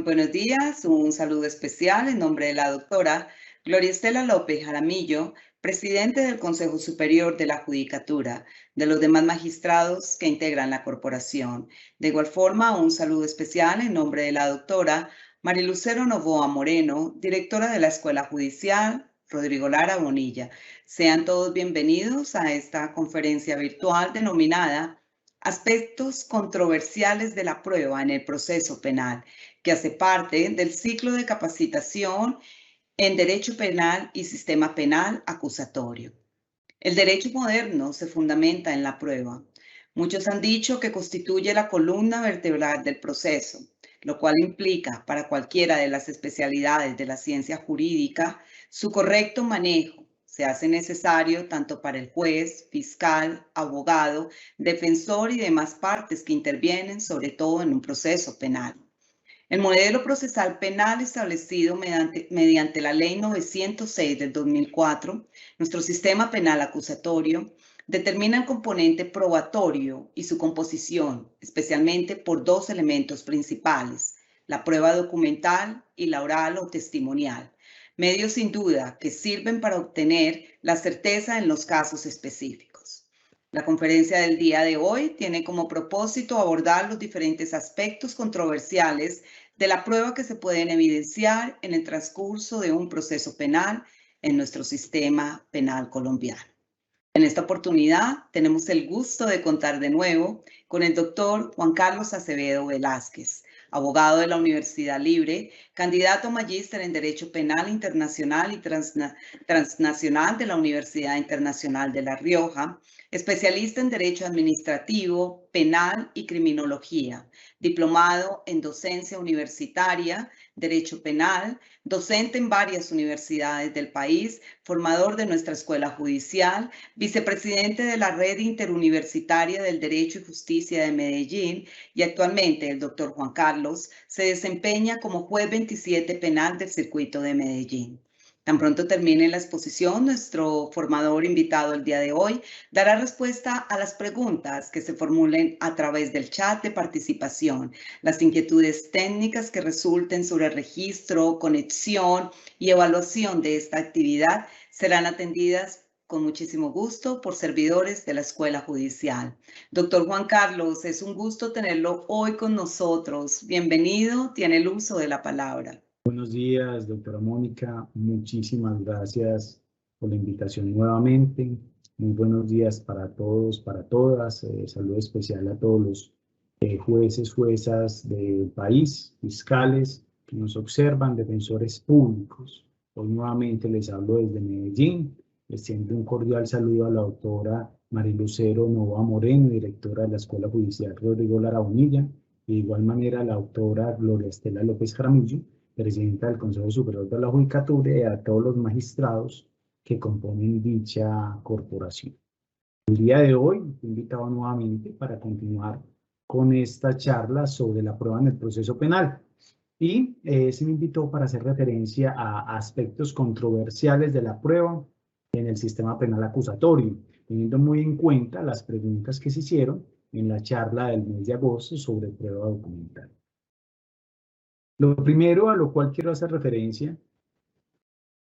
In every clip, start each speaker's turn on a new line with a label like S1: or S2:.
S1: buenos días, un saludo especial en nombre de la doctora Gloria Estela López Jaramillo, presidente del Consejo Superior de la Judicatura, de los demás magistrados que integran la corporación. De igual forma, un saludo especial en nombre de la doctora Marilucero Novoa Moreno, directora de la Escuela Judicial Rodrigo Lara Bonilla. Sean todos bienvenidos a esta conferencia virtual denominada Aspectos controversiales de la prueba en el proceso penal, que hace parte del ciclo de capacitación en Derecho Penal y Sistema Penal Acusatorio. El derecho moderno se fundamenta en la prueba. Muchos han dicho que constituye la columna vertebral del proceso, lo cual implica para cualquiera de las especialidades de la ciencia jurídica su correcto manejo. Se hace necesario tanto para el juez, fiscal, abogado, defensor y demás partes que intervienen, sobre todo en un proceso penal. El modelo procesal penal establecido mediante la Ley 906 del 2004, nuestro sistema penal acusatorio, determina el componente probatorio y su composición, especialmente por dos elementos principales: la prueba documental y la oral o testimonial, medios sin duda que sirven para obtener la certeza en los casos específicos. La conferencia del día de hoy tiene como propósito abordar los diferentes aspectos controversiales de la prueba que se pueden evidenciar en el transcurso de un proceso penal en nuestro sistema penal colombiano. En esta oportunidad tenemos el gusto de contar de nuevo con el doctor Juan Carlos Acevedo Velázquez, abogado de la Universidad Libre, candidato magíster en Derecho Penal Internacional y Transnacional de la Universidad Internacional de La Rioja, especialista en Derecho Administrativo, Penal y Criminología, diplomado en Docencia Universitaria, Derecho Penal, docente en varias universidades del país, formador de nuestra Escuela Judicial, vicepresidente de la Red Interuniversitaria del Derecho y Justicia de Medellín, y actualmente el doctor Juan Carlos se desempeña como juez 27 penal del Circuito de Medellín. Tan pronto termine la exposición, nuestro formador invitado el día de hoy dará respuesta a las preguntas que se formulen a través del chat de participación. Las inquietudes técnicas que resulten sobre el registro, conexión y evaluación de esta actividad serán atendidas con muchísimo gusto por servidores de la Escuela Judicial. Doctor Juan Carlos, es un gusto tenerlo hoy con nosotros. Bienvenido, tiene el uso de la palabra.
S2: Buenos días, doctora Mónica. Muchísimas gracias por la invitación nuevamente. Muy buenos días para todos, para todas. Saludo especial a todos los jueces, juezas del país, fiscales que nos observan, defensores públicos. Hoy nuevamente les hablo desde Medellín. Les extiendo un cordial saludo a la doctora Marilucero Novoa Moreno, directora de la Escuela Judicial Rodrigo Lara Bonilla, y de igual manera a la doctora Gloria Estela López Jaramillo, presidenta del Consejo Superior de la Judicatura, y a todos los magistrados que componen dicha corporación. El día de hoy he invitado nuevamente para continuar con esta charla sobre la prueba en el proceso penal. Y se me invitó para hacer referencia a aspectos controversiales de la prueba en el sistema penal acusatorio, teniendo muy en cuenta las preguntas que se hicieron en la charla del mes de agosto sobre prueba documental. Lo primero a lo cual quiero hacer referencia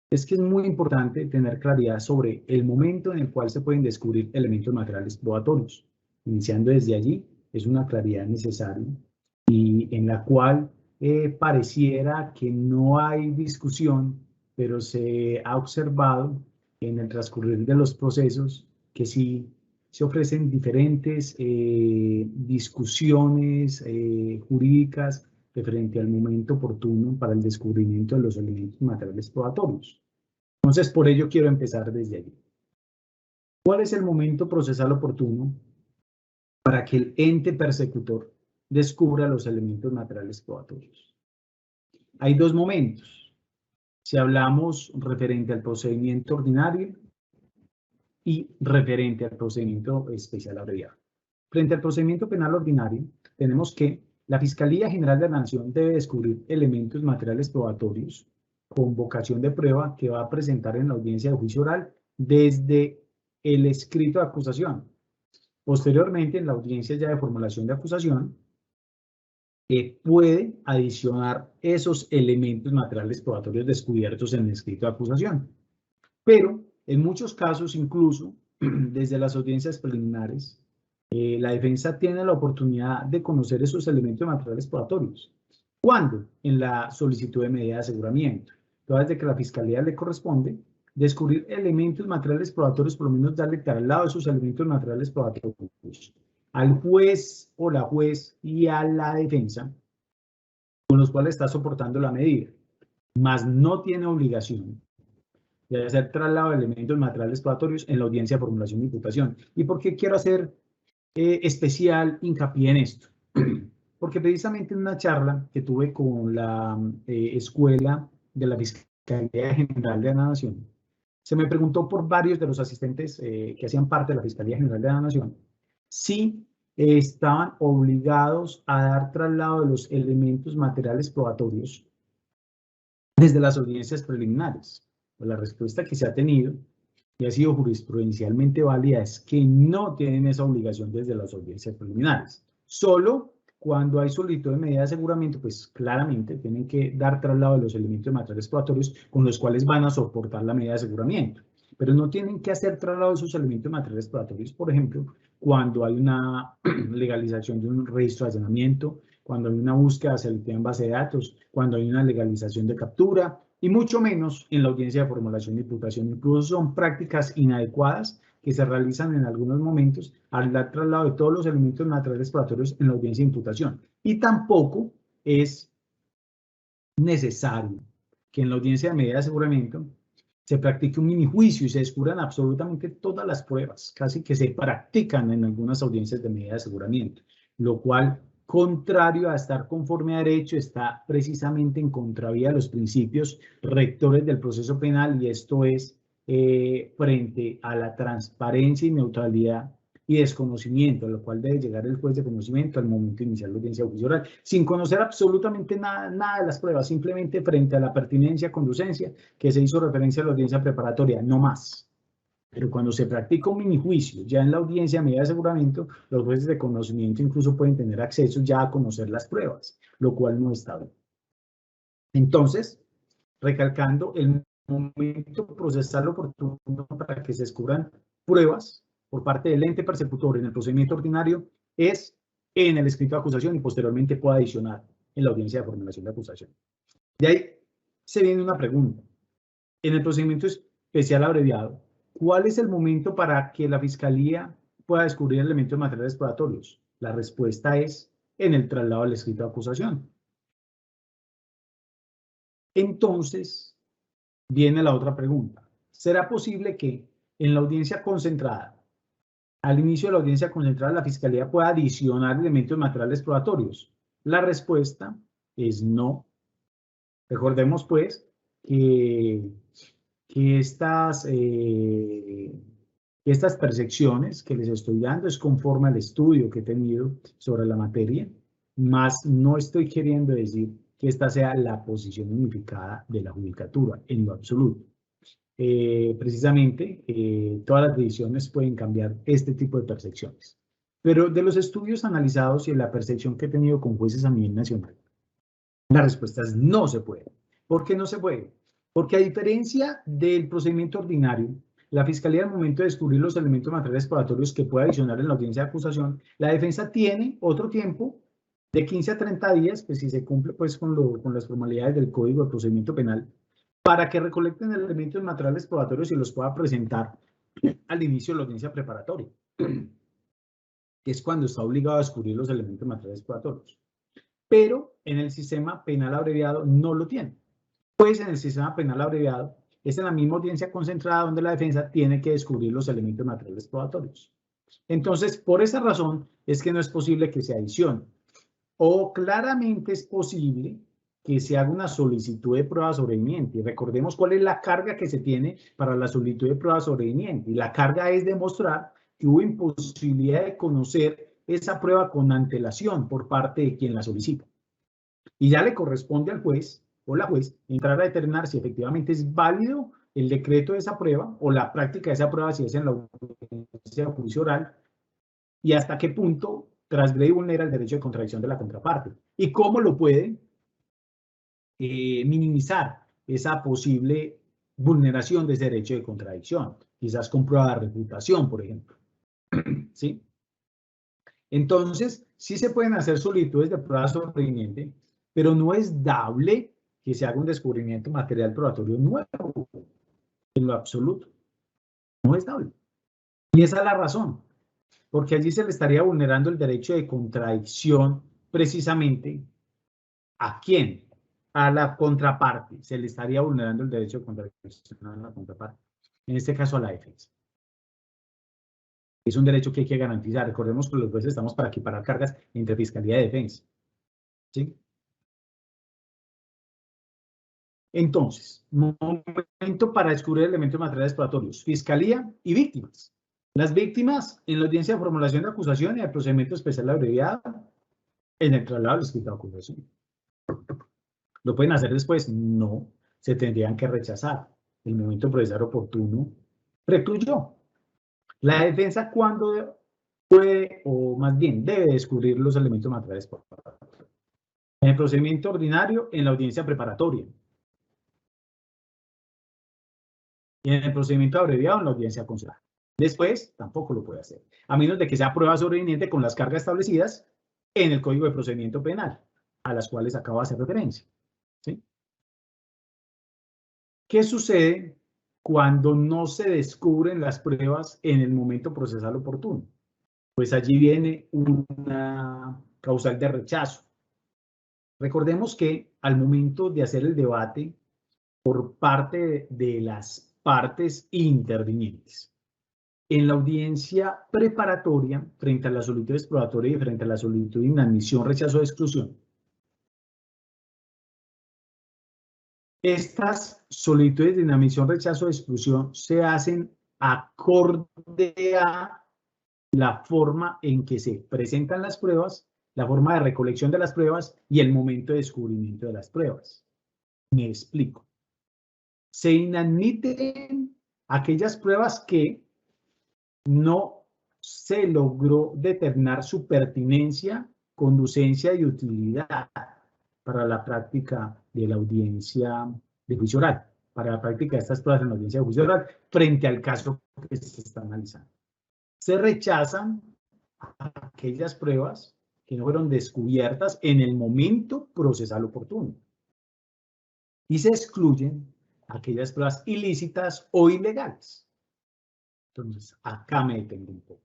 S2: es que es muy importante tener claridad sobre el momento en el cual se pueden descubrir elementos materiales probatorios. Iniciando desde allí, es una claridad necesaria y en la cual pareciera que no hay discusión, pero se ha observado en el transcurrir de los procesos que sí se ofrecen diferentes discusiones jurídicas referente al momento oportuno para el descubrimiento de los elementos materiales probatorios. Entonces, por ello quiero empezar desde allí. ¿Cuál es el momento procesal oportuno para que el ente persecutor descubra los elementos materiales probatorios? Hay dos momentos. Si hablamos referente al procedimiento ordinario y referente al procedimiento especial abreviado. Frente al procedimiento penal ordinario, tenemos que la Fiscalía General de la Nación debe descubrir elementos materiales probatorios con vocación de prueba que va a presentar en la audiencia de juicio oral desde el escrito de acusación. Posteriormente, en la audiencia ya de formulación de acusación, puede adicionar esos elementos materiales probatorios descubiertos en el escrito de acusación. Pero en muchos casos, incluso desde las audiencias preliminares, la defensa tiene la oportunidad de conocer esos elementos materiales probatorios. ¿Cuándo? En la solicitud de medida de aseguramiento. Toda vez que la fiscalía le corresponde descubrir elementos materiales probatorios, por lo menos darle traslado de esos elementos materiales probatorios al juez o la juez y a la defensa con los cuales está soportando la medida, mas no tiene obligación de hacer traslado de elementos materiales probatorios en la audiencia de formulación de imputación. ¿Y por qué quiero hacer especial hincapié en esto? Porque precisamente en una charla que tuve con la escuela de la Fiscalía General de la Nación, se me preguntó por varios de los asistentes que hacían parte de la Fiscalía General de la Nación si estaban obligados a dar traslado de los elementos materiales probatorios desde las audiencias preliminares. Pues la respuesta que se ha tenido y ha sido jurisprudencialmente válida es que no tienen esa obligación desde las audiencias preliminares. Solo cuando hay solicitud de medida de aseguramiento, pues claramente tienen que dar traslado de los elementos materiales probatorios con los cuales van a soportar la medida de aseguramiento. Pero no tienen que hacer traslado de esos elementos materiales probatorios, por ejemplo, cuando hay una legalización de un registro de allanamiento, cuando hay una búsqueda selectiva en base de datos, cuando hay una legalización de captura, y mucho menos en la audiencia de formulación de imputación. Incluso son prácticas inadecuadas que se realizan en algunos momentos al dar traslado de todos los elementos materiales probatorios en la audiencia de imputación. Y tampoco es necesario que en la audiencia de medida de aseguramiento se practique un minijuicio y se descubran absolutamente todas las pruebas, casi que se practican en algunas audiencias de medida de aseguramiento, lo cual, contrario a estar conforme a derecho, está precisamente en contravía de los principios rectores del proceso penal, y esto es frente a la transparencia y neutralidad y desconocimiento, a lo cual debe llegar el juez de conocimiento al momento de iniciar la audiencia de juicio oral, sin conocer absolutamente nada de las pruebas, simplemente frente a la pertinencia, conducencia, que se hizo referencia a la audiencia preparatoria, no más. Pero cuando se practica un minijuicio, ya en la audiencia a medida de aseguramiento, los jueces de conocimiento incluso pueden tener acceso ya a conocer las pruebas, lo cual no está bien. Entonces, recalcando, el momento procesal oportuno para que se descubran pruebas por parte del ente persecutor en el procedimiento ordinario es en el escrito de acusación y posteriormente puede adicionar en la audiencia de formulación de acusación. De ahí se viene una pregunta. En el procedimiento especial abreviado, ¿cuál es el momento para que la Fiscalía pueda descubrir elementos materiales probatorios? La respuesta es en el traslado del escrito de acusación. Entonces, viene la otra pregunta. ¿Será posible que en la audiencia concentrada, al inicio de la audiencia concentrada, la Fiscalía pueda adicionar elementos materiales probatorios? La respuesta es no. Recordemos, pues, que estas percepciones que les estoy dando es conforme al estudio que he tenido sobre la materia, mas no estoy queriendo decir que esta sea la posición unificada de la judicatura, en lo absoluto. Precisamente, todas las decisiones pueden cambiar este tipo de percepciones. Pero de los estudios analizados y de la percepción que he tenido con jueces a nivel nacional, la respuesta es no se puede. ¿Por qué no se puede? Porque a diferencia del procedimiento ordinario, la Fiscalía al momento de descubrir los elementos materiales probatorios que puede adicionar en la audiencia de acusación, la defensa tiene otro tiempo de 15 a 30 días, pues si se cumple pues con las formalidades del Código de Procedimiento Penal, para que recolecten elementos materiales probatorios y los pueda presentar al inicio de la audiencia preparatoria, que es cuando está obligado a descubrir los elementos materiales probatorios. Pero en el sistema penal abreviado no lo tiene. Pues en el sistema penal abreviado es en la misma audiencia concentrada donde la defensa tiene que descubrir los elementos materiales probatorios. Entonces, por esa razón es que no es posible que se adicione. O claramente es posible que se haga una solicitud de prueba sobreviviente. Y recordemos cuál es la carga que se tiene para la solicitud de prueba sobreviviente. Y la carga es demostrar que hubo imposibilidad de conocer esa prueba con antelación por parte de quien la solicita. Y ya le corresponde al juez o la juez entrar a determinar si efectivamente es válido el decreto de esa prueba o la práctica de esa prueba si es en la audiencia de juicio oral, y hasta qué punto transgrede y vulnera el derecho de contradicción de la contraparte. ¿Y cómo lo puede minimizar esa posible vulneración de ese derecho de contradicción? Quizás con prueba de reputación, por ejemplo. ¿Sí? Entonces, sí se pueden hacer solicitudes de prueba sobreviviente, pero no es dable que se haga un descubrimiento material probatorio nuevo, en lo absoluto. No es dable. Y esa es la razón, porque allí se le estaría vulnerando el derecho de contradicción precisamente ¿a quién? A la contraparte. Se le estaría vulnerando el derecho de contradicción a la contraparte. En este caso a la defensa. Es un derecho que hay que garantizar. Recordemos que los jueces estamos para equiparar cargas entre fiscalía y defensa. ¿Sí? Entonces, momento para descubrir elementos materiales probatorios. Fiscalía y víctimas. Las víctimas en la audiencia de formulación de acusación y el procedimiento especial abreviado en el traslado del escrito de acusación. ¿Lo pueden hacer después? No. Se tendrían que rechazar. El momento procesal oportuno precluyó. La defensa, ¿cuándo puede, o más bien debe descubrir los elementos materiales probatorios? En el procedimiento ordinario, en la audiencia preparatoria. Y en el procedimiento abreviado, en la audiencia consular. Después, tampoco lo puede hacer, a menos de que sea prueba sobreviviente con las cargas establecidas en el Código de Procedimiento Penal, a las cuales acabo de hacer referencia. ¿Sí? ¿Qué sucede cuando no se descubren las pruebas en el momento procesal oportuno? Pues allí viene una causal de rechazo. Recordemos que al momento de hacer el debate por parte de las partes intervinientes, en la audiencia preparatoria, frente a la solicitud exploratoria y frente a la solicitud de inadmisión, rechazo o exclusión, estas solicitudes de inadmisión, rechazo o exclusión se hacen acorde a la forma en que se presentan las pruebas, la forma de recolección de las pruebas y el momento de descubrimiento de las pruebas. Me explico. Se inadmiten aquellas pruebas que no se logró determinar su pertinencia, conducencia y utilidad para la práctica de la audiencia de juicio oral, para la práctica de estas pruebas en la audiencia de juicio oral, frente al caso que se está analizando. Se rechazan aquellas pruebas que no fueron descubiertas en el momento procesal oportuno. Y se excluyen aquellas pruebas ilícitas o ilegales. Entonces, acá me detengo un poco.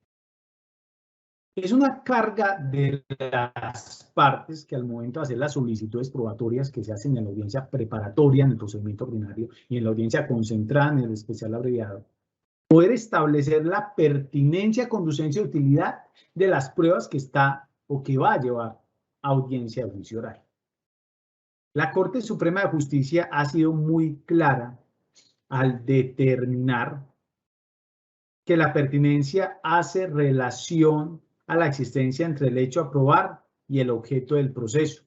S2: Es una carga de las partes que al momento de hacer las solicitudes probatorias que se hacen en la audiencia preparatoria, en el procedimiento ordinario y en la audiencia concentrada, en el especial abreviado, poder establecer la pertinencia, conducencia y utilidad de las pruebas que está o que va a llevar a audiencia de juicio oral. La Corte Suprema de Justicia ha sido muy clara al determinar que la pertinencia hace relación a la existencia entre el hecho a probar y el objeto del proceso.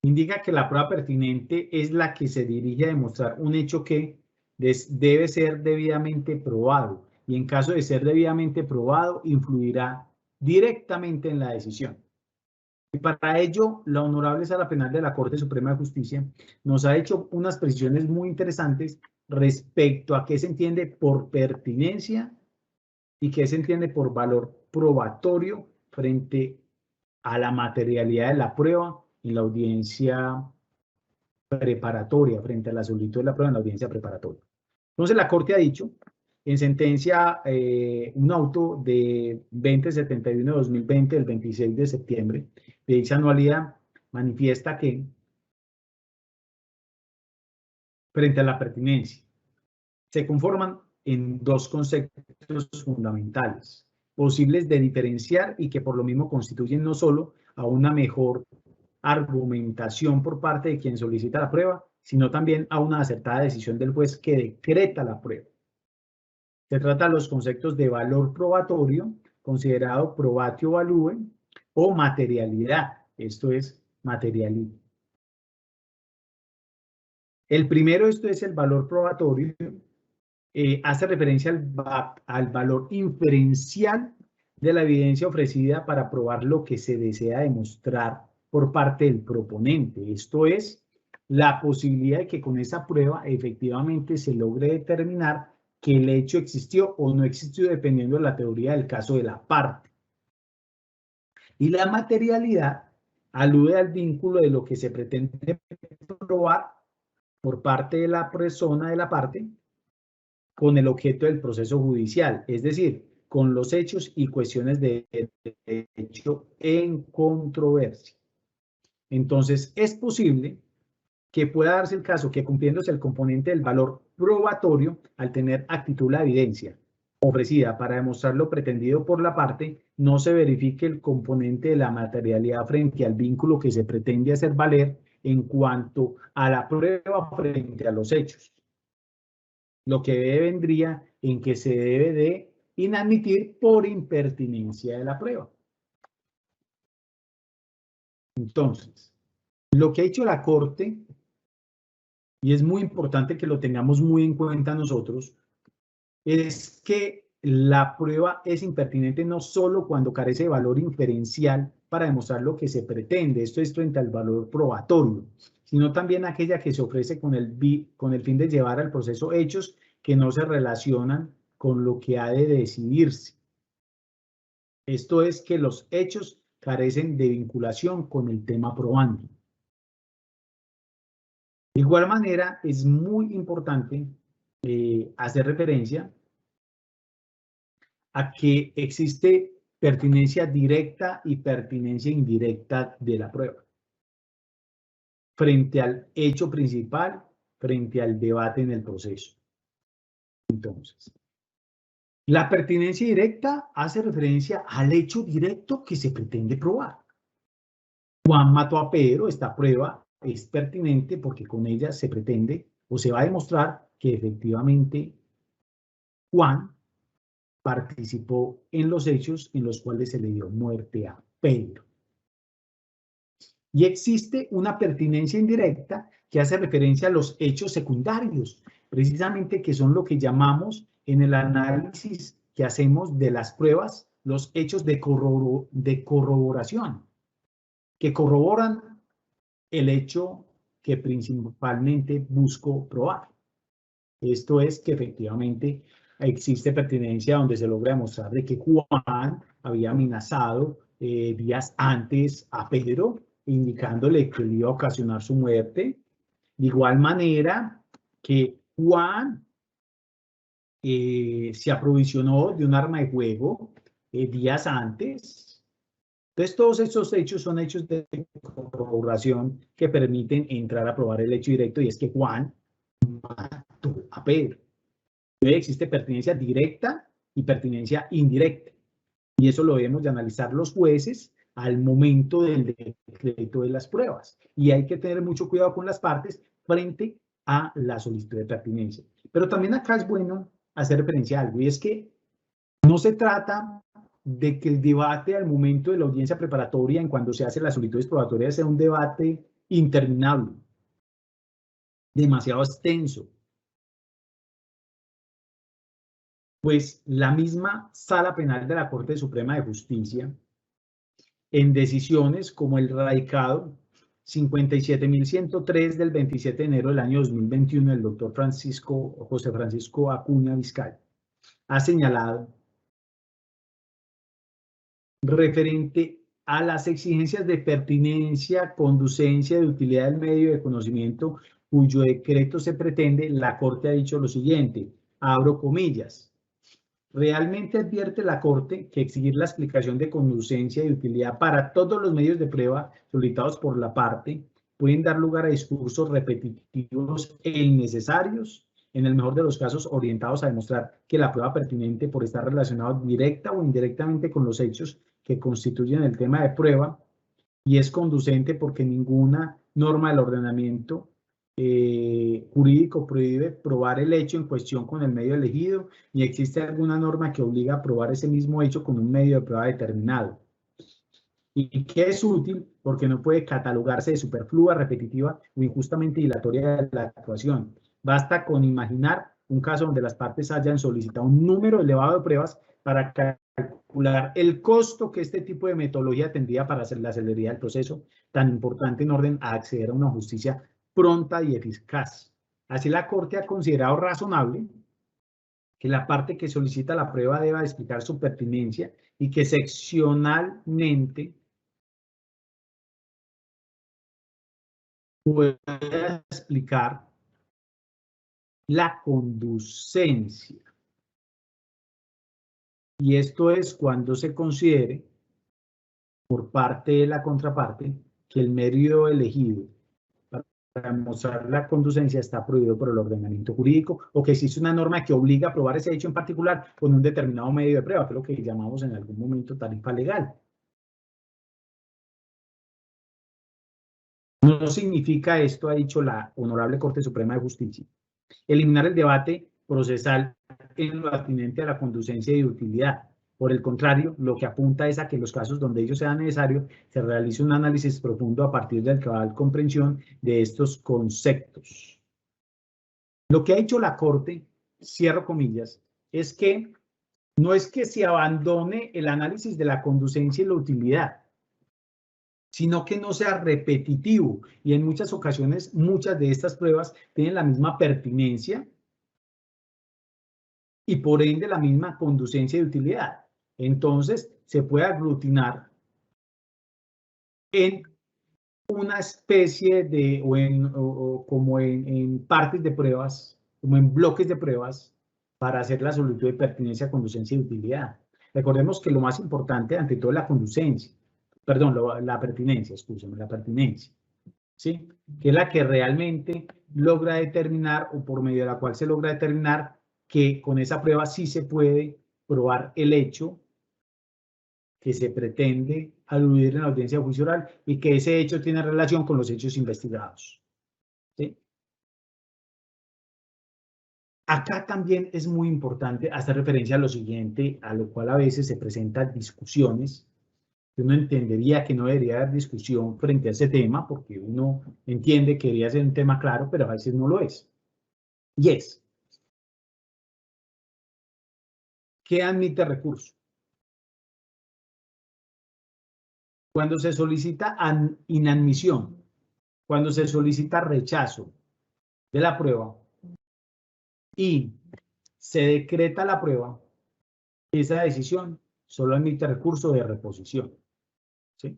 S2: Indica que la prueba pertinente es la que se dirige a demostrar un hecho que debe ser debidamente probado y en caso de ser debidamente probado influirá directamente en la decisión. Y para ello, la Honorable Sala Penal de la Corte Suprema de Justicia nos ha hecho unas precisiones muy interesantes respecto a qué se entiende por pertinencia y qué se entiende por valor probatorio frente a la materialidad de la prueba en la audiencia preparatoria, frente a la solicitud de la prueba en la audiencia preparatoria. Entonces, la Corte ha dicho, en sentencia, un auto de 2071 de 2020, del 26 de septiembre, de dicha anualidad, manifiesta que, frente a la pertinencia, se conforman en dos conceptos fundamentales, posibles de diferenciar y que por lo mismo constituyen no solo a una mejor argumentación por parte de quien solicita la prueba, sino también a una acertada decisión del juez que decreta la prueba. Se trata de los conceptos de valor probatorio, considerado probatio value, o materialidad, esto es materialidad. El primero, esto es el valor probatorio, hace referencia al valor inferencial de la evidencia ofrecida para probar lo que se desea demostrar por parte del proponente. Esto es, la posibilidad de que con esa prueba efectivamente se logre determinar que el hecho existió o no existió dependiendo de la teoría del caso de la parte. Y la materialidad alude al vínculo de lo que se pretende probar por parte de la persona de la parte con el objeto del proceso judicial, es decir, con los hechos y cuestiones de derecho en controversia. Entonces, es posible que pueda darse el caso que, cumpliéndose el componente del valor probatorio, al tener actitud la evidencia ofrecida para demostrar lo pretendido por la parte, no se verifique el componente de la materialidad frente al vínculo que se pretende hacer valer en cuanto a la prueba frente a los hechos. Lo que vendría en que se debe de inadmitir por impertinencia de la prueba. Entonces, lo que ha hecho la Corte, y es muy importante que lo tengamos muy en cuenta nosotros, es que la prueba es impertinente no solo cuando carece de valor inferencial para demostrar lo que se pretende, esto es frente al valor probatorio, sino también aquella que se ofrece con el fin de llevar al proceso hechos que no se relacionan con lo que ha de decidirse. Esto es que los hechos carecen de vinculación con el tema probando. De igual manera, es muy importante hacer referencia a que existe pertinencia directa y pertinencia indirecta de la prueba frente al hecho principal, frente al debate en el proceso. Entonces, la pertinencia directa hace referencia al hecho directo que se pretende probar. Juan mató a Pedro, esta prueba es pertinente porque con ella se pretende o se va a demostrar que efectivamente Juan participó en los hechos en los cuales se le dio muerte a Pedro. Y existe una pertinencia indirecta que hace referencia a los hechos secundarios, precisamente que son lo que llamamos en el análisis que hacemos de las pruebas, los hechos de corroboración, que corroboran el hecho que principalmente busco probar. Esto es que efectivamente existe pertinencia donde se logra demostrar de que Juan había amenazado días antes a Pedro, indicándole que le iba a ocasionar su muerte. De igual manera que Juan se aprovisionó de un arma de fuego días antes. Entonces, todos estos hechos son hechos de corroboración que permiten entrar a probar el hecho directo, y es que Juan mató a Pedro. Entonces, existe pertinencia directa y pertinencia indirecta. Y eso lo debemos de analizar los jueces al momento del decreto de las pruebas. Y hay que tener mucho cuidado con las partes frente a la solicitud de pertinencia. Pero también acá es bueno hacer referencia a algo, y es que no se trata de que el debate al momento de la audiencia preparatoria, en cuando se hace las solicitudes probatorias, sea un debate interminable, demasiado extenso. Pues la misma Sala Penal de la Corte Suprema de Justicia, en decisiones como el radicado 57.103 del 27 de enero del año 2021 del doctor José Francisco Acuña Vizcay, ha señalado referente a las exigencias de pertinencia, conducencia, de utilidad del medio de conocimiento cuyo decreto se pretende, la Corte ha dicho lo siguiente, abro comillas: realmente advierte la Corte que exigir la explicación de conducencia y utilidad para todos los medios de prueba solicitados por la parte pueden dar lugar a discursos repetitivos e innecesarios, en el mejor de los casos orientados a demostrar que la prueba pertinente por estar relacionada directa o indirectamente con los hechos que constituyen el tema de prueba, y es conducente porque ninguna norma del ordenamiento jurídico prohíbe probar el hecho en cuestión con el medio elegido, ni existe alguna norma que obliga a probar ese mismo hecho con un medio de prueba determinado. Y que es útil porque no puede catalogarse de superflua, repetitiva o injustamente dilatoria de la actuación. Basta con imaginar un caso donde las partes hayan solicitado un número elevado de pruebas para calcular el costo que este tipo de metodología tendría para hacer la celeridad del proceso tan importante en orden a acceder a una justicia pronta y eficaz. Así la Corte ha considerado razonable que la parte que solicita la prueba deba explicar su pertinencia y que seccionalmente pueda explicar la conducencia. Y esto es cuando se considere por parte de la contraparte que el medio elegido para mostrar la conducencia está prohibido por el ordenamiento jurídico o que existe una norma que obliga a probar ese hecho en particular con un determinado medio de prueba, que es lo que llamamos en algún momento tarifa legal. No significa esto, ha dicho la Honorable Corte Suprema de Justicia, eliminar el debate procesal en lo atinente a la conducencia y utilidad. Por el contrario, lo que apunta es a que en los casos donde ello sea necesario, se realice un análisis profundo a partir de la cabal comprensión de estos conceptos. Lo que ha hecho la Corte, cierro comillas, es que no es que se abandone el análisis de la conducencia y la utilidad, sino que no sea repetitivo. Y en muchas ocasiones, muchas de estas pruebas tienen la misma pertinencia y por ende la misma conducencia y utilidad. Entonces, se puede aglutinar en una especie de, como en partes de pruebas, como en bloques de pruebas, para hacer la solicitud de pertinencia, conducencia y utilidad. Recordemos que lo más importante, ante todo, es la conducencia. Perdón, la pertinencia, escúchame, la pertinencia. ¿Sí? Que es la que realmente logra determinar, o por medio de la cual se logra determinar que con esa prueba sí se puede probar el hecho que se pretende aludir en la audiencia de juicio oral y que ese hecho tiene relación con los hechos investigados. ¿Sí? Acá también es muy importante hacer referencia a lo siguiente, a lo cual a veces se presentan discusiones. Uno entendería que no debería haber discusión frente a ese tema, porque uno entiende que debería ser un tema claro, pero a veces no lo es. Y es, ¿qué admite recurso? Cuando se solicita inadmisión, cuando se solicita rechazo de la prueba y se decreta la prueba, esa decisión solo admite recurso de reposición. ¿Sí?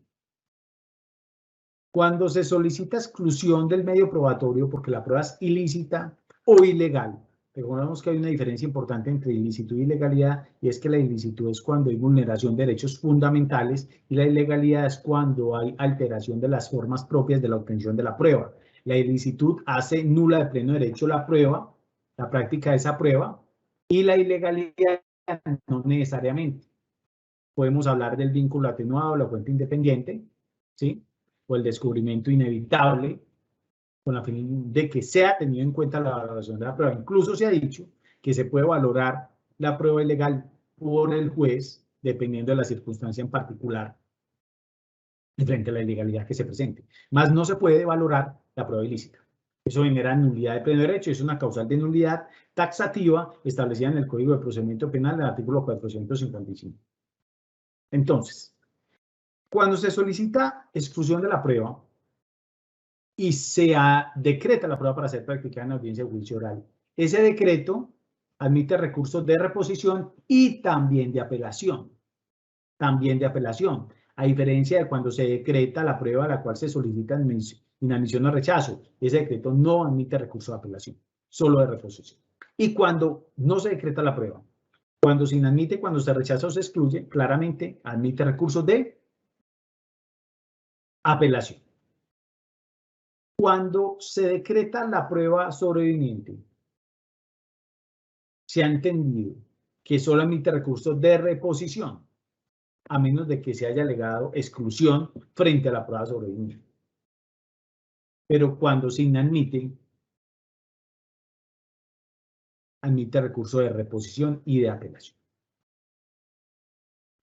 S2: Cuando se solicita exclusión del medio probatorio porque la prueba es ilícita o ilegal, recordemos que hay una diferencia importante entre ilicitud y ilegalidad, y es que la ilicitud es cuando hay vulneración de derechos fundamentales y la ilegalidad es cuando hay alteración de las formas propias de la obtención de la prueba. La ilicitud hace nula de pleno derecho la prueba, la práctica de esa prueba, y la ilegalidad no necesariamente. Podemos hablar del vínculo atenuado, la fuente independiente, ¿sí? O el descubrimiento inevitable, con la fin de que sea tenido en cuenta la valoración de la prueba. Incluso se ha dicho que se puede valorar la prueba ilegal por el juez, dependiendo de la circunstancia en particular, frente a la ilegalidad que se presente. Más no se puede valorar la prueba ilícita. Eso genera nulidad de pleno derecho, es una causal de nulidad taxativa establecida en el Código de Procedimiento Penal, del artículo 455. Entonces, cuando se solicita exclusión de la prueba y se decreta la prueba para ser practicada en audiencia de juicio oral, ese decreto admite recursos de reposición y también de apelación. También de apelación. A diferencia de cuando se decreta la prueba a la cual se solicita inadmisión o rechazo, ese decreto no admite recurso de apelación, solo de reposición. Y cuando no se decreta la prueba, cuando se inadmite, cuando se rechaza o se excluye, claramente admite recursos de apelación. Cuando se decreta la prueba sobreviniente, se ha entendido que solo admite recursos de reposición, a menos de que se haya alegado exclusión frente a la prueba sobreviniente. Pero cuando se inadmite, admite recurso de reposición y de apelación.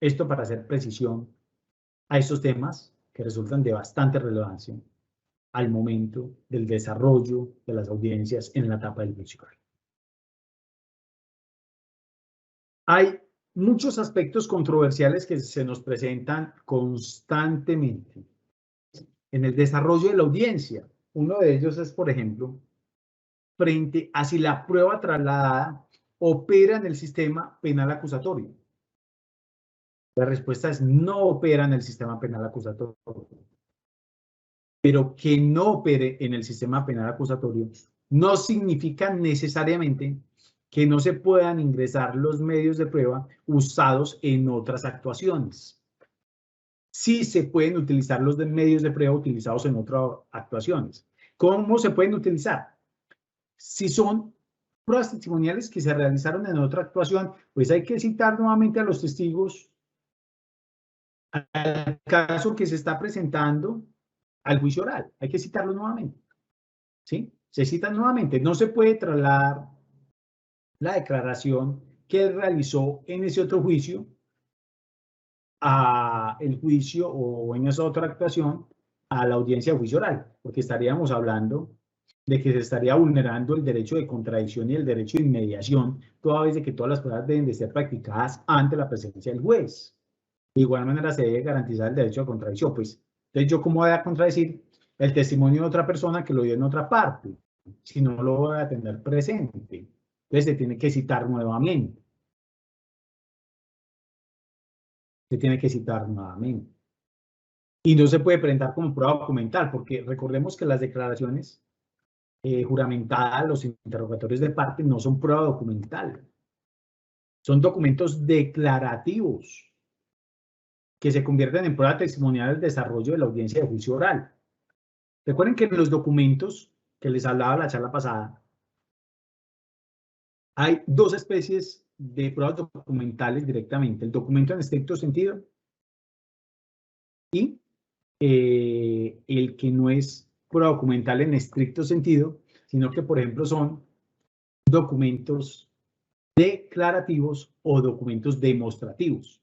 S2: Esto para hacer precisión a estos temas que resultan de bastante relevancia al momento del desarrollo de las audiencias en la etapa del juicio oral. Hay muchos aspectos controversiales que se nos presentan constantemente en el desarrollo de la audiencia. Uno de ellos es, por ejemplo, frente a si la prueba trasladada opera en el sistema penal acusatorio. La respuesta es no opera en el sistema penal acusatorio. Pero que no opere en el sistema penal acusatorio no significa necesariamente que no se puedan ingresar los medios de prueba usados en otras actuaciones. Sí se pueden utilizar los medios de prueba utilizados en otras actuaciones. ¿Cómo se pueden utilizar? Si son pruebas testimoniales que se realizaron en otra actuación, pues hay que citar nuevamente a los testigos al caso que se está presentando al juicio oral. Hay que citarlos nuevamente. ¿Sí? Se citan nuevamente. No se puede trasladar la declaración que él realizó en ese otro juicio a el juicio o en esa otra actuación a la audiencia de juicio oral, porque estaríamos hablando de que se estaría vulnerando el derecho de contradicción y el derecho de inmediación, toda vez de que todas las pruebas deben de ser practicadas ante la presencia del juez. De igual manera se debe garantizar el derecho a contradicción. Pues, entonces, ¿yo cómo voy a contradecir el testimonio de otra persona que lo dio en otra parte? Si no lo voy a tener presente. Entonces se tiene que citar nuevamente. Se tiene que citar nuevamente. Y no se puede presentar como prueba documental, porque recordemos que las declaraciones juramentadas, los interrogatorios de parte, no son prueba documental. Son documentos declarativos que se convierten en prueba testimonial del desarrollo de la audiencia de juicio oral. Recuerden que en los documentos que les hablaba la charla pasada, hay dos especies de pruebas documentales directamente. El documento en estricto sentido y el que no es prueba documental en estricto sentido, sino que, por ejemplo, son documentos declarativos o documentos demostrativos.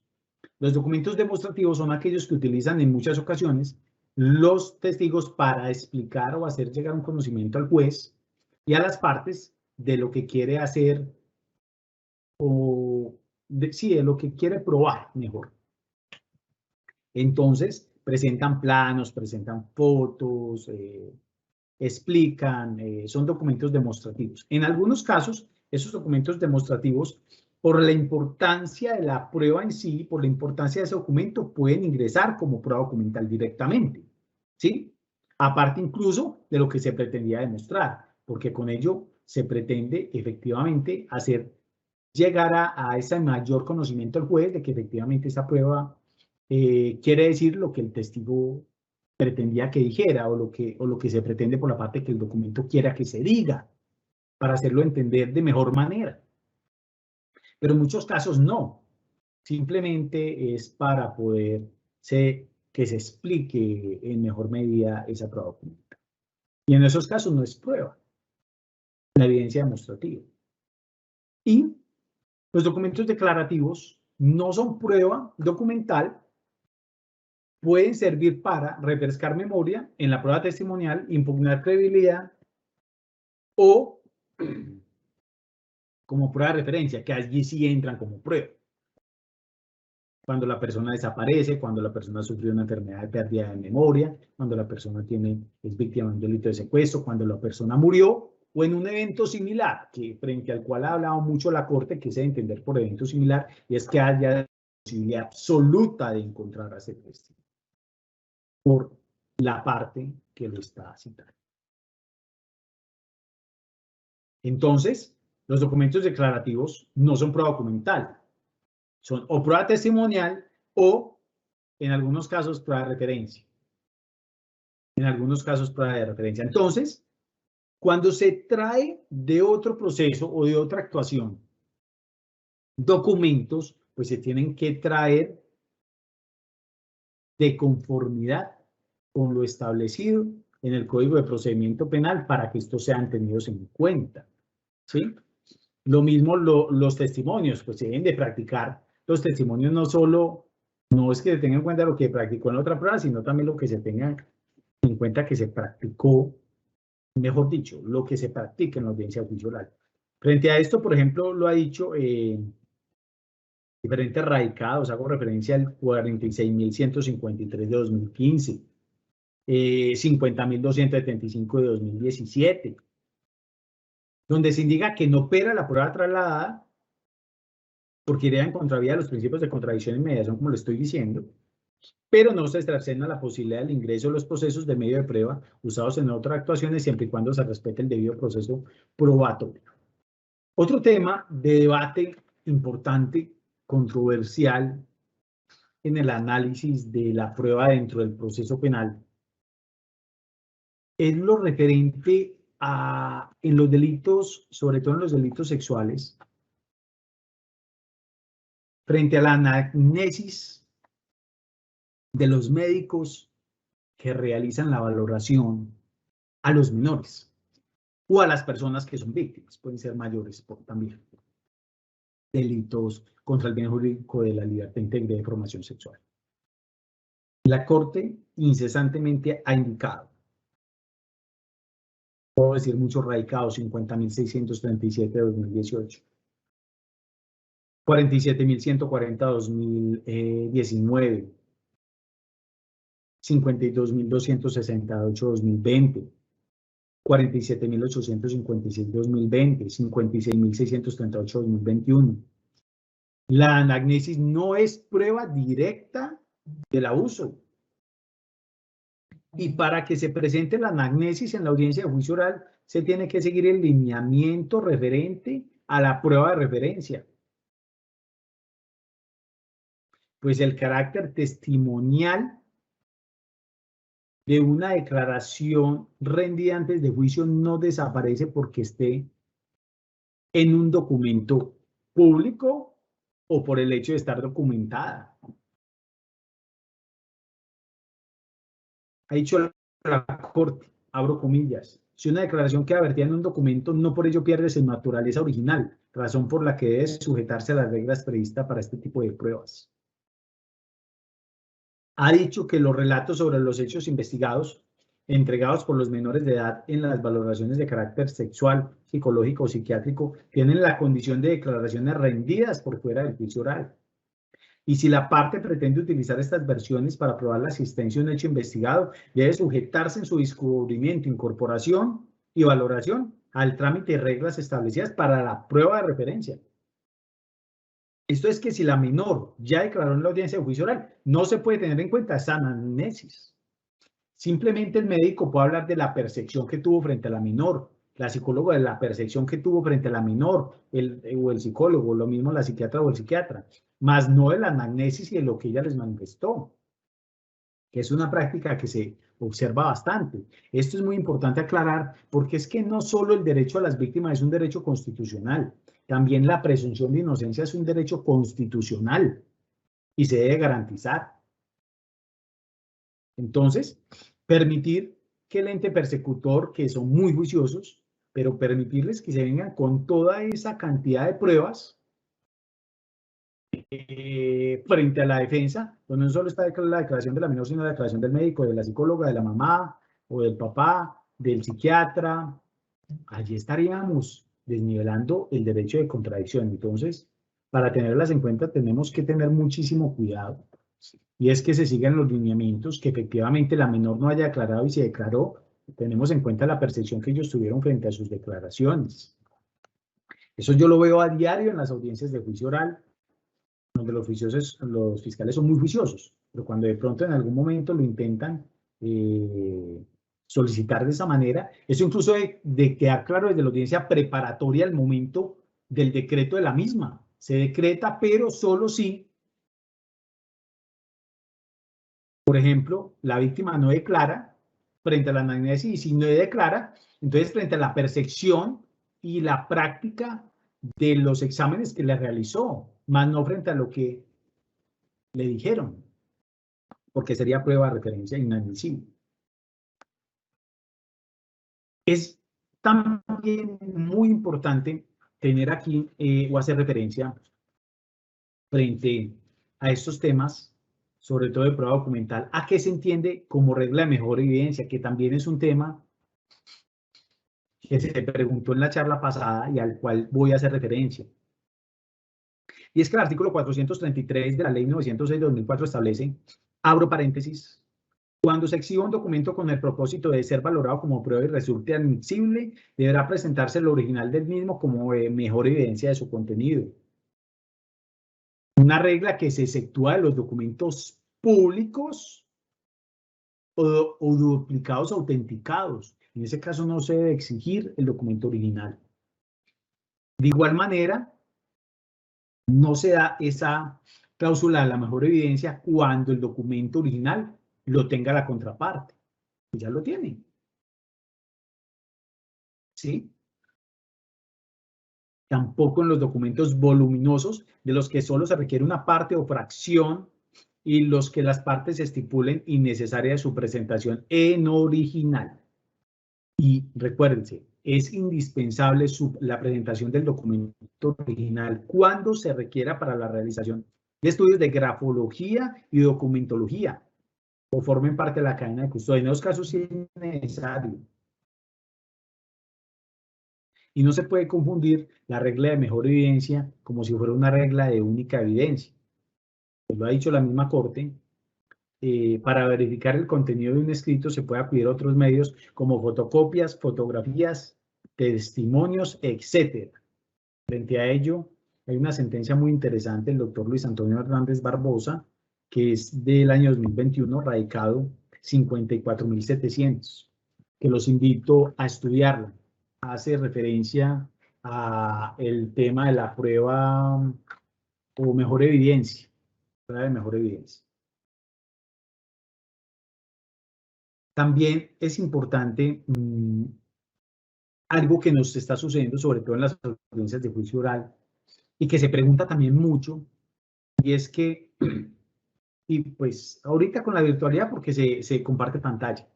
S2: Los documentos demostrativos son aquellos que utilizan en muchas ocasiones los testigos para explicar o hacer llegar un conocimiento al juez y a las partes de lo que quiere hacer o de lo que quiere probar mejor. Entonces, presentan planos, presentan fotos, explican, son documentos demostrativos. En algunos casos, esos documentos demostrativos, por la importancia de la prueba en sí, por la importancia de ese documento, pueden ingresar como prueba documental directamente, ¿sí? Aparte incluso de lo que se pretendía demostrar, porque con ello se pretende efectivamente hacer llegar a ese mayor conocimiento al juez de que efectivamente esa prueba quiere decir lo que el testigo pretendía que dijera o lo que se pretende por la parte que el documento quiera que se diga, para hacerlo entender de mejor manera. Pero en muchos casos no, simplemente es para poder que se explique en mejor medida esa prueba documental. Y en esos casos no es prueba, la evidencia demostrativa. Y los documentos declarativos no son prueba documental, pueden servir para refrescar memoria en la prueba testimonial, impugnar credibilidad o como prueba de referencia, que allí sí entran como prueba. Cuando la persona desaparece, cuando la persona sufrió una enfermedad de pérdida de memoria, cuando la persona es víctima de un delito de secuestro, cuando la persona murió o en un evento similar, que frente al cual ha hablado mucho la Corte, que se debe entender por evento similar, y es que haya posibilidad absoluta de encontrar a ese testigo por la parte que lo está citando. Entonces, los documentos declarativos no son prueba documental, son o prueba testimonial o, en algunos casos, prueba de referencia. En algunos casos, prueba de referencia. Entonces, cuando se trae de otro proceso o de otra actuación documentos, pues se tienen que traer de conformidad con lo establecido en el Código de Procedimiento Penal para que estos sean tenidos en cuenta, ¿sí? Lo mismo los testimonios, pues se deben de practicar. Los testimonios no es que se tenga en cuenta lo que practicó en la otra prueba, sino también lo que se tenga en cuenta que se practicó, mejor dicho, lo que se practica en la audiencia de juicio oral. Frente a esto, por ejemplo, lo ha dicho Diferentes radicados, hago referencia al 46.153 de 2015, 50.275 de 2017, donde se indica que no opera la prueba trasladada porque iría en contravía de los principios de contradicción y mediación, como lo estoy diciendo, pero no se cercena la posibilidad del ingreso de los procesos de medio de prueba usados en otras actuaciones siempre y cuando se respete el debido proceso probatorio. Otro tema de debate importante, controversial, en el análisis de la prueba dentro del proceso penal es lo referente en los delitos, sobre todo en los delitos sexuales, frente a la anamnesis de los médicos que realizan la valoración a los menores o a las personas que son víctimas, pueden ser mayores también. Delitos contra el bien jurídico de la libertad, integridad y formación sexual. La Corte incesantemente ha indicado, puedo decir muchos radicados, 50.637 de 2018, 47.140 de 2019, 52.268 de 2020, 47.856 de 2020, 56.638 de 2021. La anamnesis no es prueba directa del abuso. Y para que se presente la anamnesis en la audiencia de juicio oral, se tiene que seguir el lineamiento referente a la prueba de referencia. Pues el carácter testimonial de una declaración rendida antes de juicio no desaparece porque esté en un documento público o por el hecho de estar documentada. Ha dicho la Corte, abro comillas, si una declaración queda vertida en un documento, no por ello pierde su naturaleza original, razón por la que debe sujetarse a las reglas previstas para este tipo de pruebas. Ha dicho que los relatos sobre los hechos investigados, entregados por los menores de edad en las valoraciones de carácter sexual, psicológico o psiquiátrico, tienen la condición de declaraciones rendidas por fuera del juicio oral. Y si la parte pretende utilizar estas versiones para probar la existencia de un hecho investigado, debe sujetarse en su descubrimiento, incorporación y valoración al trámite de reglas establecidas para la prueba de referencia. Esto es que si la menor ya declaró en la audiencia de juicio oral, no se puede tener en cuenta esa anamnesis. Simplemente el médico puede hablar de la percepción que tuvo frente a la menor, la psicóloga de la percepción que tuvo frente a la menor, o el psicólogo, lo mismo la psiquiatra o el psiquiatra, más no de la anamnesis y de lo que ella les manifestó, que es una práctica que se observa bastante. Esto es muy importante aclarar porque es que no solo el derecho a las víctimas es un derecho constitucional, también la presunción de inocencia es un derecho constitucional y se debe garantizar. Entonces, permitir que el ente persecutor, que son muy juiciosos, pero permitirles que se vengan con toda esa cantidad de pruebas frente a la defensa, donde no solo está la declaración de la menor, sino la declaración del médico, de la psicóloga, de la mamá o del papá, del psiquiatra. Allí estaríamos desnivelando el derecho de contradicción. Entonces, para tenerlas en cuenta tenemos que tener muchísimo cuidado. Y es que se sigan los lineamientos, que efectivamente la menor no haya declarado y se declaró, tenemos en cuenta la percepción que ellos tuvieron frente a sus declaraciones. Eso yo lo veo a diario en las audiencias de juicio oral, donde los fiscales son muy juiciosos, pero cuando de pronto en algún momento lo intentan solicitar de esa manera, eso incluso de quedar claro desde la audiencia preparatoria al momento del decreto de la misma. Se decreta, pero solo si, por ejemplo, la víctima no declara frente a la anamnesis, y si no declara, entonces frente a la percepción y la práctica de los exámenes que le realizó, más no frente a lo que le dijeron, porque sería prueba de referencia inadmisible. Es también muy importante tener aquí o hacer referencia frente a estos temas, sobre todo de prueba documental, a qué se entiende como regla de mejor evidencia, que también es un tema que se preguntó en la charla pasada y al cual voy a hacer referencia. Y es que el artículo 433 de la Ley 906/2004 establece, abro paréntesis, cuando se exhiba un documento con el propósito de ser valorado como prueba y resulte admisible, deberá presentarse el original del mismo como mejor evidencia de su contenido. Una regla que se exceptúa de los documentos públicos o duplicados autenticados. En ese caso no se debe exigir el documento original. De igual manera, no se da esa cláusula de la mejor evidencia cuando el documento original lo tenga la contraparte. Pues ya lo tiene. ¿Sí? Tampoco en los documentos voluminosos de los que solo se requiere una parte o fracción y los que las partes estipulen innecesaria de su presentación en original. Y recuérdense, es indispensable la presentación del documento original cuando se requiera para la realización de estudios de grafología y documentología o formen parte de la cadena de custodia. En esos casos sí es necesario. Y no se puede confundir la regla de mejor evidencia como si fuera una regla de única evidencia. Pues lo ha dicho la misma Corte. Para verificar el contenido de un escrito se puede acudir a otros medios como fotocopias, fotografías, testimonios, etc. Frente a ello, hay una sentencia muy interesante del doctor Luis Antonio Hernández Barbosa, que es del año 2021, radicado 54.700, que los invito a estudiarla. Hace referencia a el tema de la prueba o mejor evidencia, prueba de mejor evidencia. También es importante algo que nos está sucediendo, sobre todo en las audiencias de juicio oral, y que se pregunta también mucho, y es que, y pues ahorita con la virtualidad porque se comparte pantalla,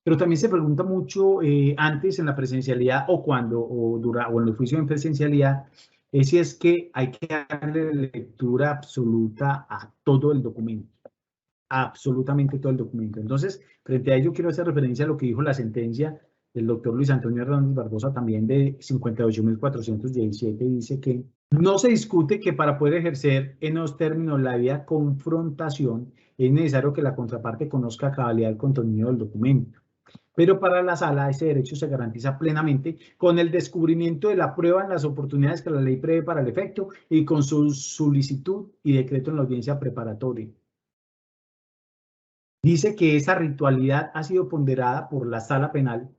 S2: pero también se pregunta mucho antes en la presencialidad o en los juicios en presencialidad, si es que hay que darle lectura absoluta a todo el documento. Absolutamente todo el documento. Entonces, frente a ello, quiero hacer referencia a lo que dijo la sentencia del doctor Luis Antonio Hernández Barbosa, también de 58.417, dice que no se discute que para poder ejercer en los términos la vía confrontación es necesario que la contraparte conozca a cabalidad el contenido del documento. Pero para la sala ese derecho se garantiza plenamente con el descubrimiento de la prueba en las oportunidades que la ley prevé para el efecto y con su solicitud y decreto en la audiencia preparatoria. Dice que esa ritualidad ha sido ponderada por la sala penal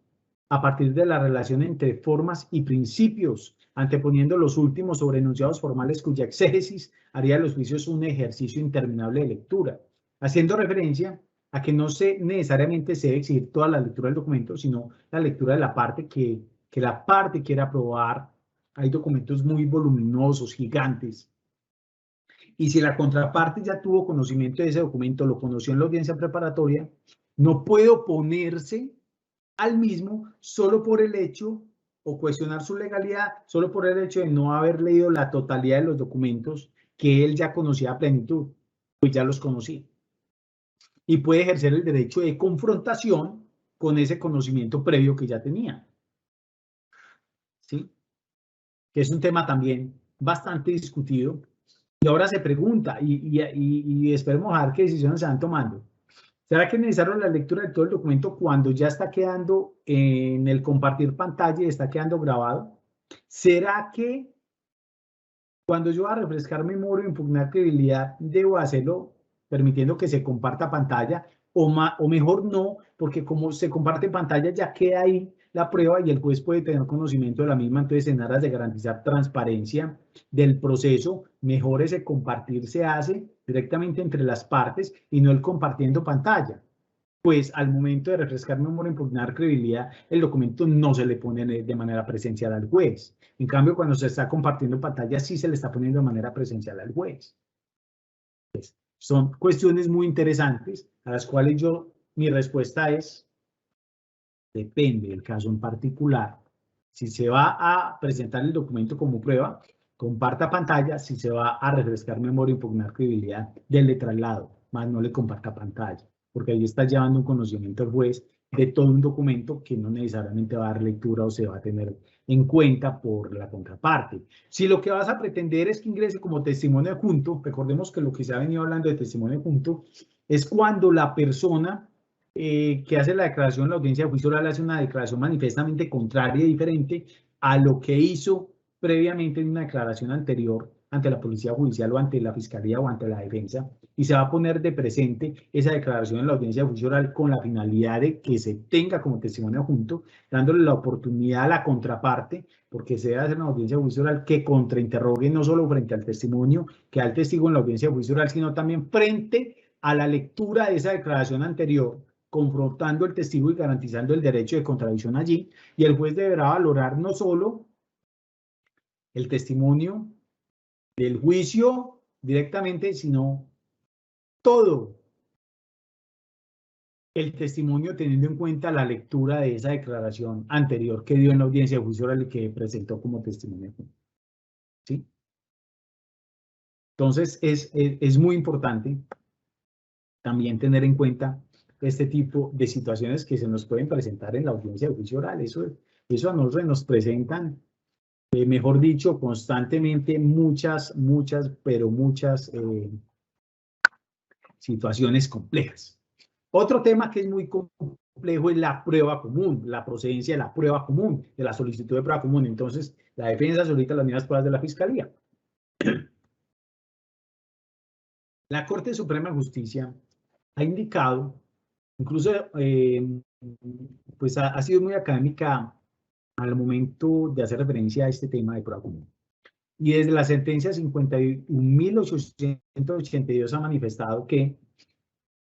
S2: a partir de la relación entre formas y principios, anteponiendo los últimos sobre enunciados formales cuya exégesis haría de los juicios un ejercicio interminable de lectura, haciendo referencia a que no necesariamente se debe exigir toda la lectura del documento, sino la lectura de la parte que la parte quiera aprobar. Hay documentos muy voluminosos, gigantes. Y si la contraparte ya tuvo conocimiento de ese documento, lo conoció en la audiencia preparatoria, no puede oponerse al mismo solo por el hecho o cuestionar su legalidad solo por el hecho de no haber leído la totalidad de los documentos que él ya conocía a plenitud, pues ya los conocía. Y puede ejercer el derecho de confrontación con ese conocimiento previo que ya tenía. ¿Sí? Que es un tema también bastante discutido. Y ahora se pregunta, y esperemos a ver qué decisiones se van tomando. ¿Será que es necesario la lectura de todo el documento cuando ya está quedando en el compartir pantalla y está quedando grabado? ¿Será que cuando yo voy a refrescar memoria o impugnar credibilidad, debo hacerlo permitiendo que se comparta pantalla? O mejor no, porque como se comparte pantalla ya queda ahí la prueba y el juez puede tener conocimiento de la misma. Entonces, en aras de garantizar transparencia del proceso, mejor ese compartir se hace directamente entre las partes y no el compartiendo pantalla. Pues al momento de refrescar memoria, impugnar credibilidad, el documento no se le pone de manera presencial al juez. En cambio, cuando se está compartiendo pantalla, sí se le está poniendo de manera presencial al juez. Pues, son cuestiones muy interesantes a las cuales mi respuesta es, depende del caso en particular. Si se va a presentar el documento como prueba, comparta pantalla. Si se va a refrescar memoria, impugnar credibilidad, denle traslado, más no le comparta pantalla. porque ahí está llevando un conocimiento al juez de todo un documento que no necesariamente va a dar lectura o se va a tener en cuenta por la contraparte. Si lo que vas a pretender es que ingrese como testimonio adjunto, recordemos que lo que se ha venido hablando de testimonio adjunto es cuando la persona que hace la declaración en la audiencia de juicio oral hace una declaración manifiestamente contraria y diferente a lo que hizo previamente en una declaración anterior ante la policía judicial o ante la fiscalía o ante la defensa, y se va a poner de presente esa declaración en la audiencia de juicio oral con la finalidad de que se tenga como testimonio adjunto, dándole la oportunidad a la contraparte, porque se debe hacer una audiencia de juicio oral que contrainterrogue no solo frente al testimonio que da el testigo en la audiencia de juicio oral, sino también frente a la lectura de esa declaración anterior, confrontando el testigo y garantizando el derecho de contradicción allí, y el juez deberá valorar no solo el testimonio del juicio directamente, sino todo el testimonio teniendo en cuenta la lectura de esa declaración anterior que dio en la audiencia de juicio oral y que presentó como testimonio. ¿Sí? Entonces, es muy importante también tener en cuenta este tipo de situaciones que se nos pueden presentar en la audiencia de juicio oral. Eso a nosotros nos presentan, mejor dicho, constantemente muchas situaciones complejas. Otro tema que es muy complejo es la prueba común, la procedencia de la prueba común, de la solicitud de prueba común. Entonces, la defensa solicita las mismas pruebas de la fiscalía. La Corte Suprema de Justicia ha indicado, incluso pues ha sido muy académica al momento de hacer referencia a este tema de prueba común. Y desde la sentencia 51.882 ha manifestado que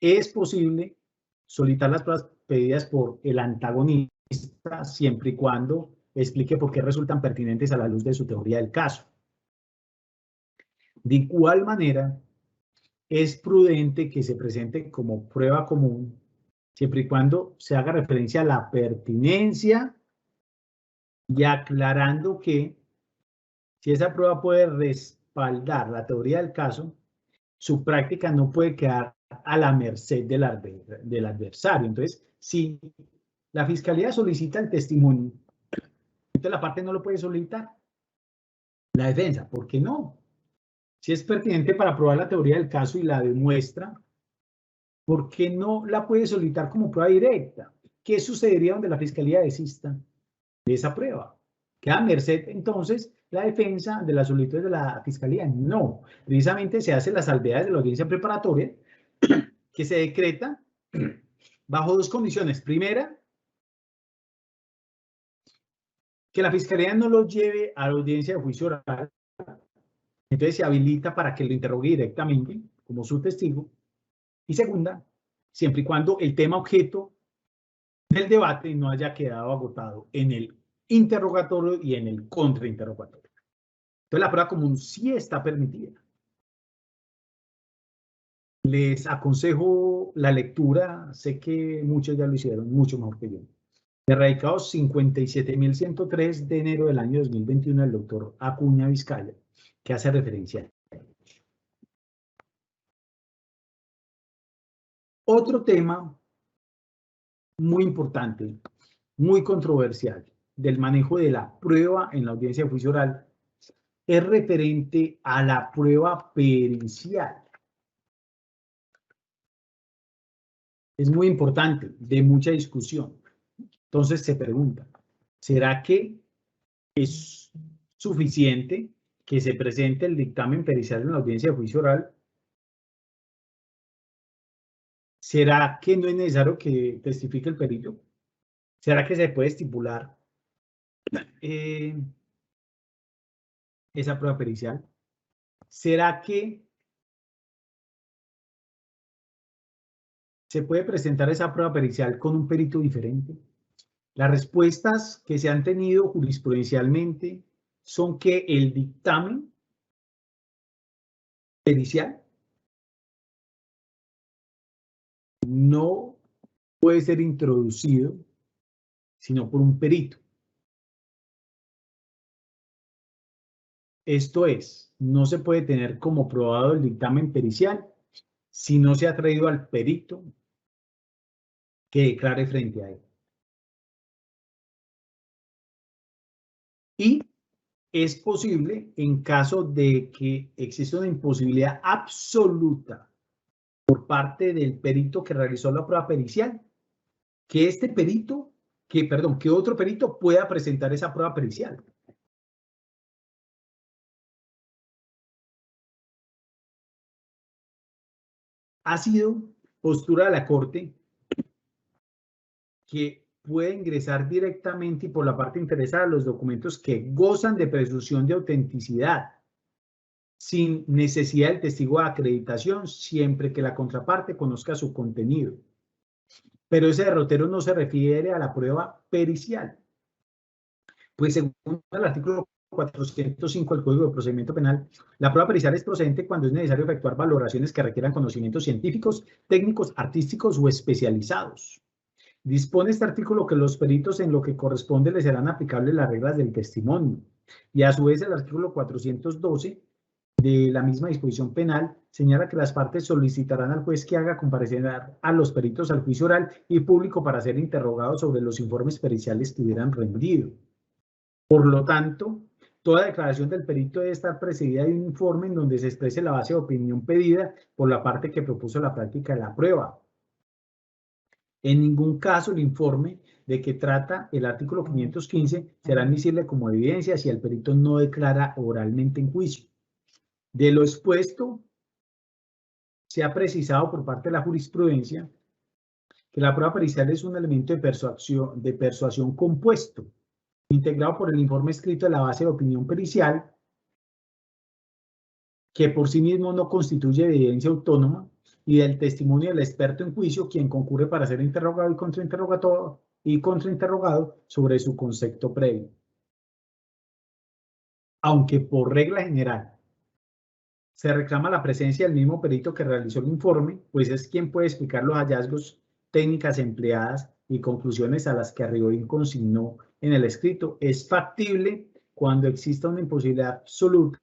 S2: es posible solicitar las pruebas pedidas por el antagonista siempre y cuando explique por qué resultan pertinentes a la luz de su teoría del caso. De igual manera, es prudente que se presente como prueba común siempre y cuando se haga referencia a la pertinencia y aclarando que si esa prueba puede respaldar la teoría del caso, su práctica no puede quedar a la merced del adversario. Entonces, si la fiscalía solicita el testimonio, entonces la parte no lo puede solicitar. La defensa, ¿por qué no? Si es pertinente para probar la teoría del caso y la demuestra, ¿por qué no la puede solicitar como prueba directa? ¿Qué sucedería donde la fiscalía desista de esa prueba? ¿Queda a merced entonces la defensa de las solicitudes de la fiscalía? No, precisamente se hacen las salvedades de la audiencia preparatoria que se decreta bajo dos condiciones. Primera, que la fiscalía no lo lleve a la audiencia de juicio oral, entonces se habilita para que lo interrogue directamente como su testigo. Y segunda, siempre y cuando el tema objeto del debate no haya quedado agotado en el interrogatorio y en el contrainterrogatorio. Entonces la prueba común sí está permitida. Les aconsejo la lectura, sé que muchos ya lo hicieron, mucho mejor que yo. De Radicados 57.103 de enero del año 2021 del doctor Acuña Vizcaya, que hace referencia a otro tema muy importante, muy controversial, del manejo de la prueba en la audiencia de juicio oral, es referente a la prueba pericial. Es muy importante, de mucha discusión. Entonces se pregunta, ¿será que es suficiente que se presente el dictamen pericial en la audiencia de juicio oral? ¿Será que no es necesario que testifique el perito? ¿Será que se puede estipular esa prueba pericial? ¿Será que se puede presentar esa prueba pericial con un perito diferente? Las respuestas que se han tenido jurisprudencialmente son que el dictamen pericial no puede ser introducido sino por un perito. Esto es, no se puede tener como probado el dictamen pericial si no se ha traído al perito que declare frente a él. Y es posible, en caso de que exista una imposibilidad absoluta por parte del perito que realizó la prueba pericial, que este perito, que otro perito pueda presentar esa prueba pericial. Ha sido postura de la Corte que puede ingresar directamente y por la parte interesada los documentos que gozan de presunción de autenticidad, sin necesidad del testigo de acreditación, siempre que la contraparte conozca su contenido. Pero ese derrotero no se refiere a la prueba pericial. Pues según el artículo 405 del Código de Procedimiento Penal, la prueba pericial es procedente cuando es necesario efectuar valoraciones que requieran conocimientos científicos, técnicos, artísticos o especializados. Dispone este artículo que los peritos en lo que corresponde les serán aplicables las reglas del testimonio. Y a su vez el artículo 412 de la misma disposición penal señala que las partes solicitarán al juez que haga comparecer a los peritos al juicio oral y público para ser interrogados sobre los informes periciales que hubieran rendido. Por lo tanto, toda declaración del perito debe estar precedida de un informe en donde se exprese la base de opinión pedida por la parte que propuso la práctica de la prueba. En ningún caso el informe de que trata el artículo 515 será admisible como evidencia si el perito no declara oralmente en juicio. De lo expuesto, se ha precisado por parte de la jurisprudencia que la prueba pericial es un elemento de persuasión compuesto, integrado por el informe escrito de la base de opinión pericial, que por sí mismo no constituye evidencia autónoma, y del testimonio del experto en juicio, quien concurre para ser interrogado y contrainterrogado sobre su concepto previo. Aunque por regla general se reclama la presencia del mismo perito que realizó el informe, pues es quien puede explicar los hallazgos, técnicas empleadas y conclusiones a las que arribó y consignó en el escrito. Es factible cuando exista una imposibilidad absoluta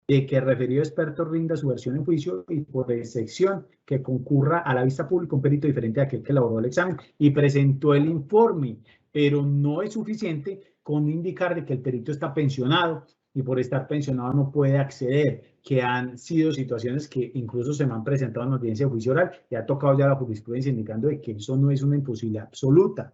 S2: de que el referido experto rinda su versión en juicio y por excepción que concurra a la vista pública un perito diferente a aquel que elaboró el examen y presentó el informe, pero no es suficiente con indicar de que el perito está pensionado y por estar pensionado no puede acceder, que han sido situaciones que incluso se me han presentado en audiencia de juicio oral y ha tocado ya la jurisprudencia indicando de que eso no es una imposibilidad absoluta.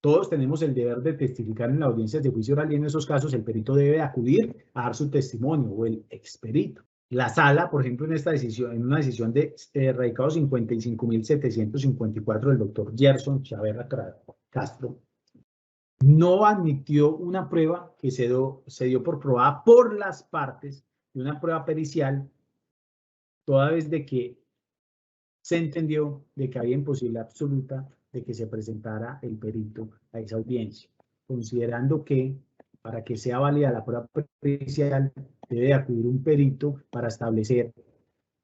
S2: Todos tenemos el deber de testificar en las audiencias de juicio oral y en esos casos el perito debe acudir a dar su testimonio o el experito. La sala, por ejemplo, en esta decisión, en una decisión de radicado 55.754 del doctor Gerson Chaverra Castro, no admitió una prueba que se dio por probada por las partes de una prueba pericial, toda vez de que se entendió de que había imposibilidad absoluta de que se presentara el perito a esa audiencia, considerando que para que sea válida la prueba pericial debe acudir un perito para establecer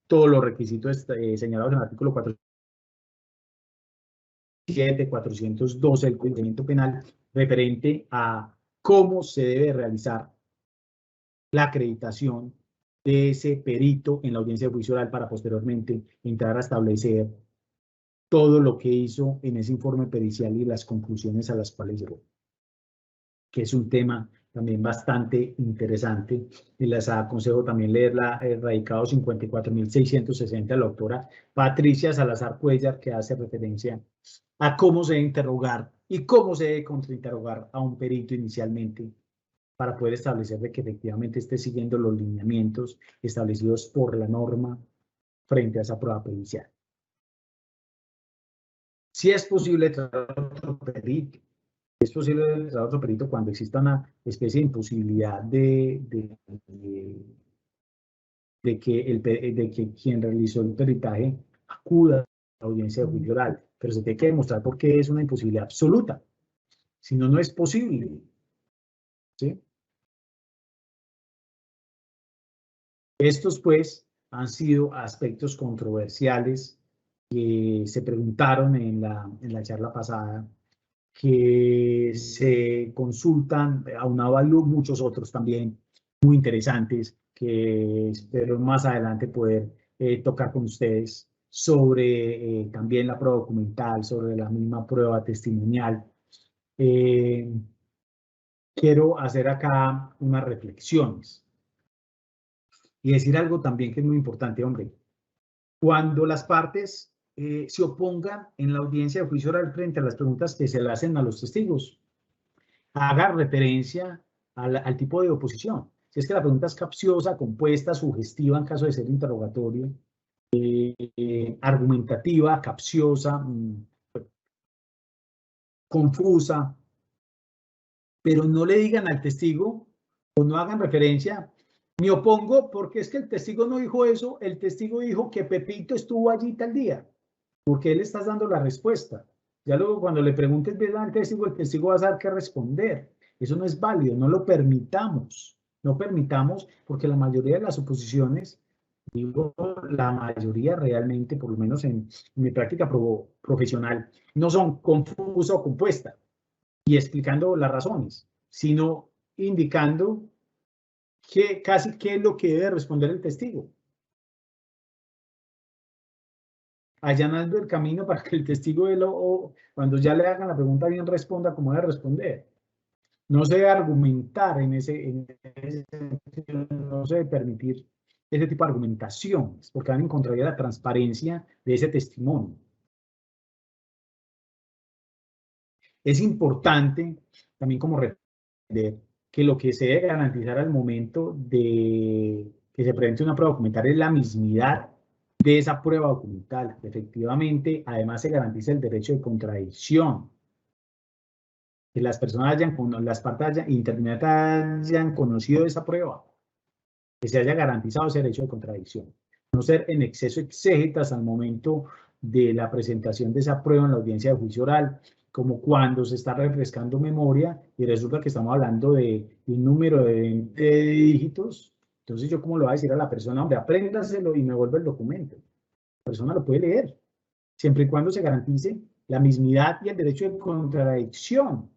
S2: todos los requisitos señalados en el artículo 412 del Código Penal referente a cómo se debe realizar la acreditación de ese perito en la audiencia de juicio oral para posteriormente entrar a establecer todo lo que hizo en ese informe pericial y las conclusiones a las cuales llegó, que es un tema también bastante interesante, y les aconsejo también leer el radicado 54.660 de la doctora Patricia Salazar Cuellar, que hace referencia a cómo se debe interrogar y cómo se debe contrainterrogar a un perito inicialmente para poder establecer de que efectivamente esté siguiendo los lineamientos establecidos por la norma frente a esa prueba pericial. Si es posible traer otro perito, es posible traer otro perito cuando exista una especie de imposibilidad de que quien realizó el peritaje acuda a la audiencia de juicio oral, pero se tiene que demostrar por qué es una imposibilidad absoluta, si no, no es posible, ¿sí? Estos, pues, han sido aspectos controversiales que se preguntaron en la charla pasada, que se consultan, aunado a muchos otros también muy interesantes, que espero más adelante poder tocar con ustedes sobre también la prueba documental, sobre la misma prueba testimonial. Quiero hacer acá unas reflexiones y decir algo también que es muy importante, hombre. Cuando las partes se opongan en la audiencia de juicio oral frente a las preguntas que se le hacen a los testigos, haga referencia al tipo de oposición. Si es que la pregunta es capciosa, compuesta, sugestiva en caso de ser interrogatorio, argumentativa, capciosa, confusa, pero no le digan al testigo o no hagan referencia, me opongo porque es que el testigo no dijo eso, el testigo dijo que Pepito estuvo allí tal día, porque él está dando la respuesta. Ya luego cuando le preguntes al testigo, el testigo va a saber qué responder. Eso no es válido, no lo permitamos. No permitamos, porque la mayoría de las oposiciones, digo la mayoría realmente, por lo menos en mi práctica profesional, no son confusas o compuestas y explicando las razones, sino indicando casi qué es lo que debe responder el testigo. Allanando el camino para que el testigo, cuando ya le hagan la pregunta bien, responda como debe responder. No se debe argumentar no se debe permitir ese tipo de argumentaciones, porque van en contra de la transparencia de ese testimonio. Es importante también como responder que lo que se debe garantizar al momento de que se presente una prueba documental es la mismidad de esa prueba documental. Efectivamente, además se garantiza el derecho de contradicción. Que las personas las partes intervinientes hayan conocido esa prueba. Que se haya garantizado ese derecho de contradicción. No ser en exceso exégetas al momento de la presentación de esa prueba en la audiencia de juicio oral, como cuando se está refrescando memoria y resulta que estamos hablando de un número de 20 dígitos. Entonces, ¿yo cómo le voy a decir a la persona, hombre, apréndaselo y me vuelve el documento? La persona lo puede leer, siempre y cuando se garantice la mismidad y el derecho de contradicción.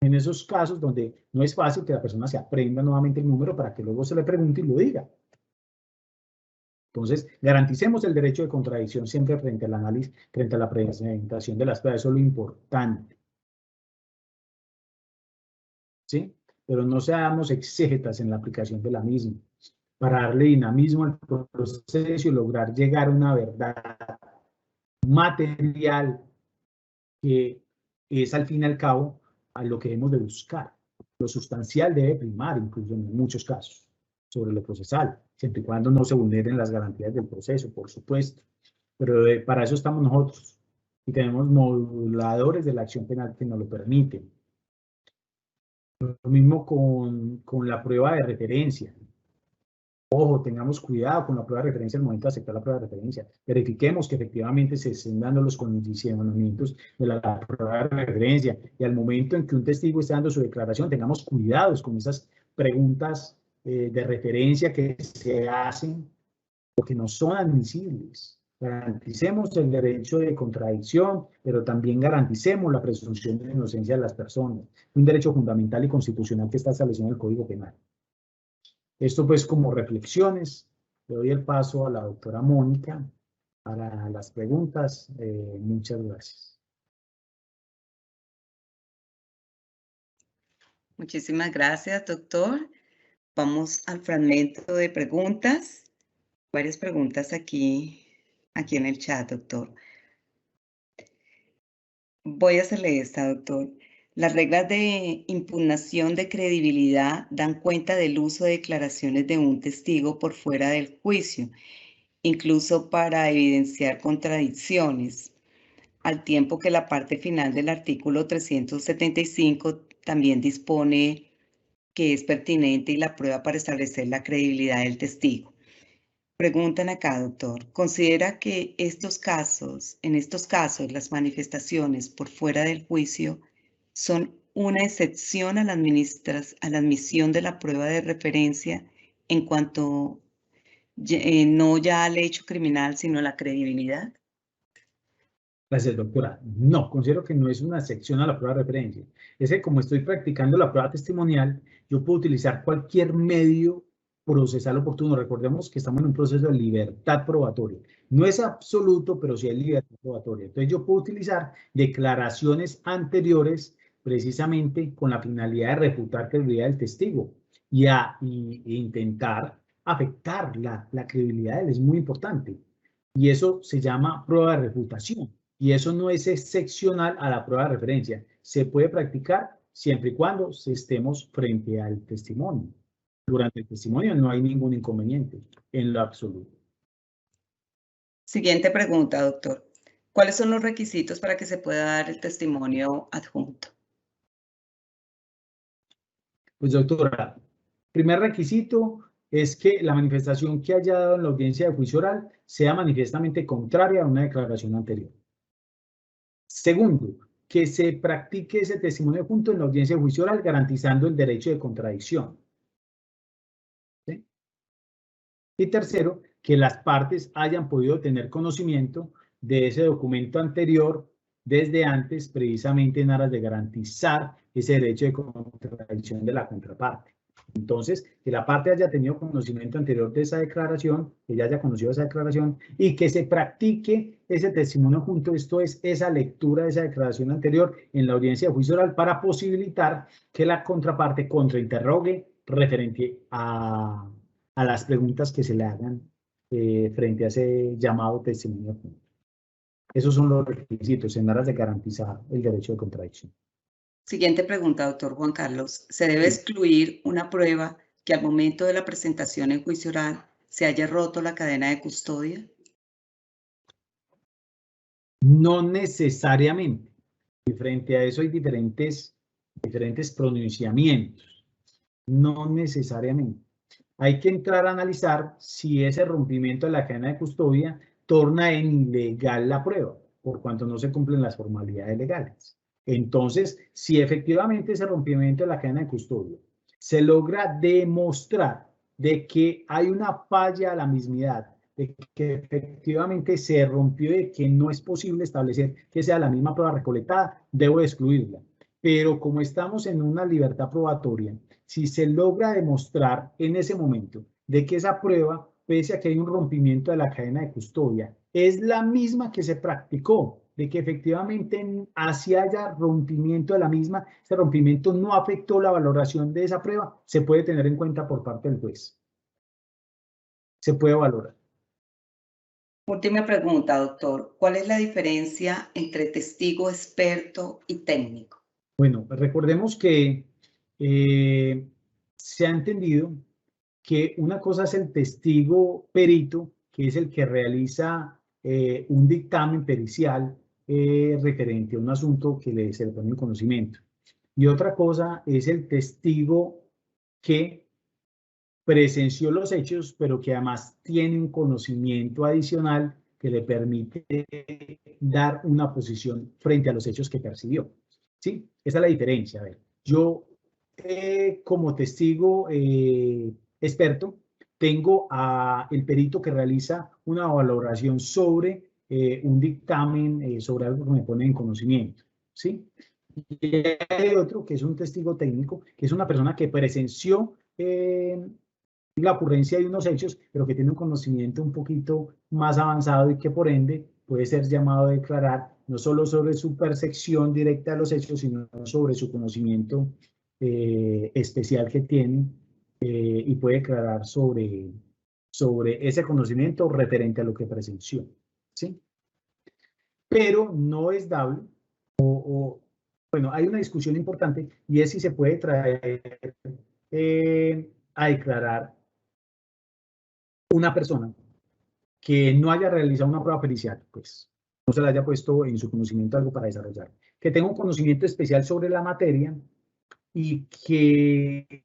S2: En esos casos donde no es fácil que la persona se aprenda nuevamente el número para que luego se le pregunte y lo diga. Entonces, garanticemos el derecho de contradicción siempre frente al análisis, frente a la presentación de las pruebas. Eso es lo importante. ¿Sí? Pero no seamos exégetas en la aplicación de la misma, para darle dinamismo al proceso y lograr llegar a una verdad material que es al fin y al cabo a lo que debemos de buscar. Lo sustancial debe primar, incluso en muchos casos, sobre lo procesal, siempre y cuando no se vulneren las garantías del proceso, por supuesto. Pero para eso estamos nosotros y tenemos moduladores de la acción penal que nos lo permiten. Lo mismo con la prueba de referencia. Ojo, tengamos cuidado con la prueba de referencia al momento de aceptar la prueba de referencia. Verifiquemos que efectivamente se estén dando los condicionamientos de la prueba de referencia. Y al momento en que un testigo esté dando su declaración, tengamos cuidados con esas preguntas de referencia que se hacen, porque no son admisibles. Garanticemos el derecho de contradicción, pero también garanticemos la presunción de inocencia de las personas. Un derecho fundamental y constitucional que está establecido en el Código Penal. Esto pues como reflexiones. Le doy el paso a la doctora Mónica para las preguntas. Muchas gracias.
S1: Muchísimas gracias, doctor. Vamos al fragmento de preguntas. Varias preguntas aquí en el chat, doctor. Voy a hacerle esta, doctor. Las reglas de impugnación de credibilidad dan cuenta del uso de declaraciones de un testigo por fuera del juicio, incluso para evidenciar contradicciones, al tiempo que la parte final del artículo 375 también dispone que es pertinente y la prueba para establecer la credibilidad del testigo. Preguntan acá, doctor, ¿considera que en estos casos, las manifestaciones por fuera del juicio son una excepción a la admisión de la prueba de referencia en cuanto no ya al hecho criminal, sino a la credibilidad?
S2: Gracias, doctora. No, considero que no es una excepción a la prueba de referencia. Es que como estoy practicando la prueba testimonial, yo puedo utilizar cualquier medio procesal oportuno. Recordemos que estamos en un proceso de libertad probatoria. No es absoluto, pero sí es libertad probatoria. Entonces yo puedo utilizar declaraciones anteriores precisamente con la finalidad de refutar credibilidad del testigo y intentar afectar la credibilidad de él. Es muy importante. Y eso se llama prueba de refutación. Y eso no es excepcional a la prueba de referencia. Se puede practicar siempre y cuando estemos frente al testimonio. Durante el testimonio no hay ningún inconveniente en lo absoluto.
S1: Siguiente pregunta, doctor. ¿Cuáles son los requisitos para que se pueda dar el testimonio adjunto?
S2: Pues doctora, primer requisito es que la manifestación que haya dado en la audiencia de juicio oral sea manifiestamente contraria a una declaración anterior. Segundo, que se practique ese testimonio adjunto en la audiencia de juicio oral garantizando el derecho de contradicción. ¿Sí? Y tercero, que las partes hayan podido tener conocimiento de ese documento anterior desde antes, precisamente en aras de garantizar ese derecho de contradicción de la contraparte. Entonces, que la parte haya tenido conocimiento anterior de esa declaración, que ya haya conocido esa declaración y que se practique ese testimonio junto, esto es, esa lectura de esa declaración anterior en la audiencia de juicio oral para posibilitar que la contraparte contrainterrogue referente a las preguntas que se le hagan frente a ese llamado testimonio junto. Esos son los requisitos en aras de garantizar el derecho de contradicción.
S1: Siguiente pregunta, doctor Juan Carlos. ¿Se debe excluir una prueba que al momento de la presentación en juicio oral se haya roto la cadena de custodia?
S2: No necesariamente. Y frente a eso hay diferentes pronunciamientos. No necesariamente. Hay que entrar a analizar si ese rompimiento de la cadena de custodia torna en ilegal la prueba, por cuanto no se cumplen las formalidades legales. Entonces, si efectivamente ese rompimiento de la cadena de custodia se logra demostrar de que hay una falla a la mismidad, de que efectivamente se rompió, de que no es posible establecer que sea la misma prueba recolectada, debo excluirla. Pero como estamos en una libertad probatoria, si se logra demostrar en ese momento de que esa prueba, pese a que hay un rompimiento de la cadena de custodia, es la misma que se practicó, de que efectivamente así haya rompimiento de la misma, ese rompimiento no afectó la valoración de esa prueba, se puede tener en cuenta por parte del juez. Se puede valorar.
S1: Última pregunta, doctor. ¿Cuál es la diferencia entre testigo experto y técnico?
S2: Bueno, recordemos que se ha entendido que una cosa es el testigo perito, que es el que realiza un dictamen pericial referente a un asunto que se le pone en conocimiento. Y otra cosa es el testigo que presenció los hechos, pero que además tiene un conocimiento adicional que le permite dar una posición frente a los hechos que percibió. ¿Sí? Esa es la diferencia. A ver, yo como testigo experto tengo al perito que realiza una valoración sobre un dictamen, sobre algo que me pone en conocimiento. ¿Sí? Y hay otro que es un testigo técnico, que es una persona que presenció la ocurrencia de unos hechos, pero que tiene un conocimiento un poquito más avanzado y que por ende puede ser llamado a declarar no solo sobre su percepción directa de los hechos, sino sobre su conocimiento especial que tiene y puede declarar sobre ese conocimiento referente a lo que presenció. ¿Sí? Pero no es dable bueno, hay una discusión importante y es si se puede traer a declarar una persona que no haya realizado una prueba pericial, pues no se le haya puesto en su conocimiento algo para desarrollar, que tenga un conocimiento especial sobre la materia y que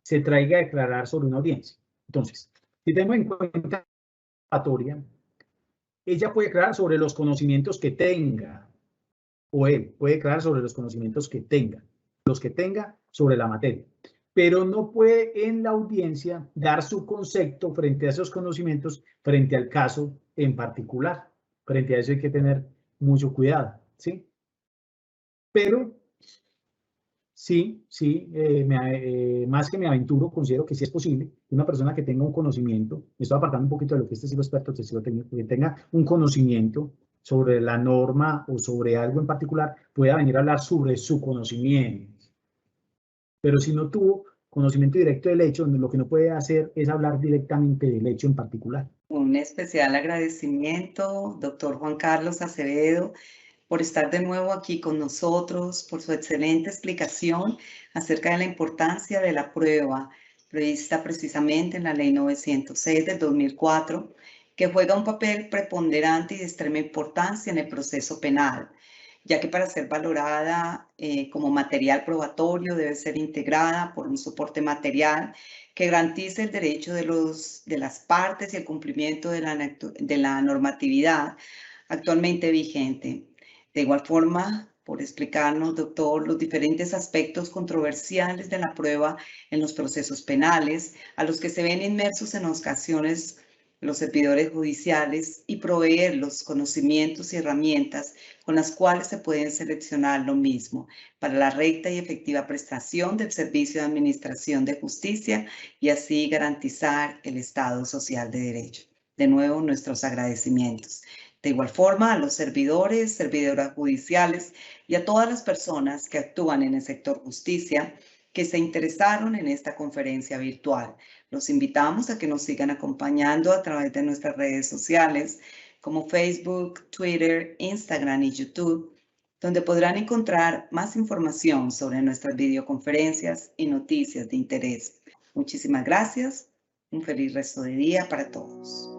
S2: se traiga a declarar sobre una audiencia. Entonces, si tenemos en cuenta la oratoria, ella puede declarar sobre los conocimientos que tenga, o él puede declarar sobre los conocimientos que tenga, los que tenga sobre la materia, pero no puede en la audiencia dar su concepto frente a esos conocimientos, frente al caso en particular. Frente a eso hay que tener mucho cuidado, ¿sí? Pero Sí, sí, más que me aventuro, considero que sí es posible. Una persona que tenga un conocimiento, me estoy apartando un poquito de lo que es testigo experto, testigo técnico, que tenga un conocimiento sobre la norma o sobre algo en particular, pueda venir a hablar sobre su conocimiento. Pero si no tuvo conocimiento directo del hecho, lo que no puede hacer es hablar directamente del hecho en particular.
S1: Un especial agradecimiento, doctor Juan Carlos Acevedo, por estar de nuevo aquí con nosotros, por su excelente explicación acerca de la importancia de la prueba prevista precisamente en la Ley 906 del 2004, que juega un papel preponderante y de extrema importancia en el proceso penal, ya que para ser valorada como material probatorio debe ser integrada por un soporte material que garantice el derecho de las partes y el cumplimiento de la normatividad actualmente vigente. De igual forma, por explicarnos, doctor, los diferentes aspectos controversiales de la prueba en los procesos penales, a los que se ven inmersos en ocasiones los servidores judiciales, y proveer los conocimientos y herramientas con las cuales se pueden seleccionar lo mismo para la recta y efectiva prestación del servicio de administración de justicia y así garantizar el Estado social de derecho. De nuevo, nuestros agradecimientos. De igual forma, a los servidores, servidoras judiciales y a todas las personas que actúan en el sector justicia que se interesaron en esta conferencia virtual. Los invitamos a que nos sigan acompañando a través de nuestras redes sociales como Facebook, Twitter, Instagram y YouTube, donde podrán encontrar más información sobre nuestras videoconferencias y noticias de interés. Muchísimas gracias. Un feliz resto de día para todos.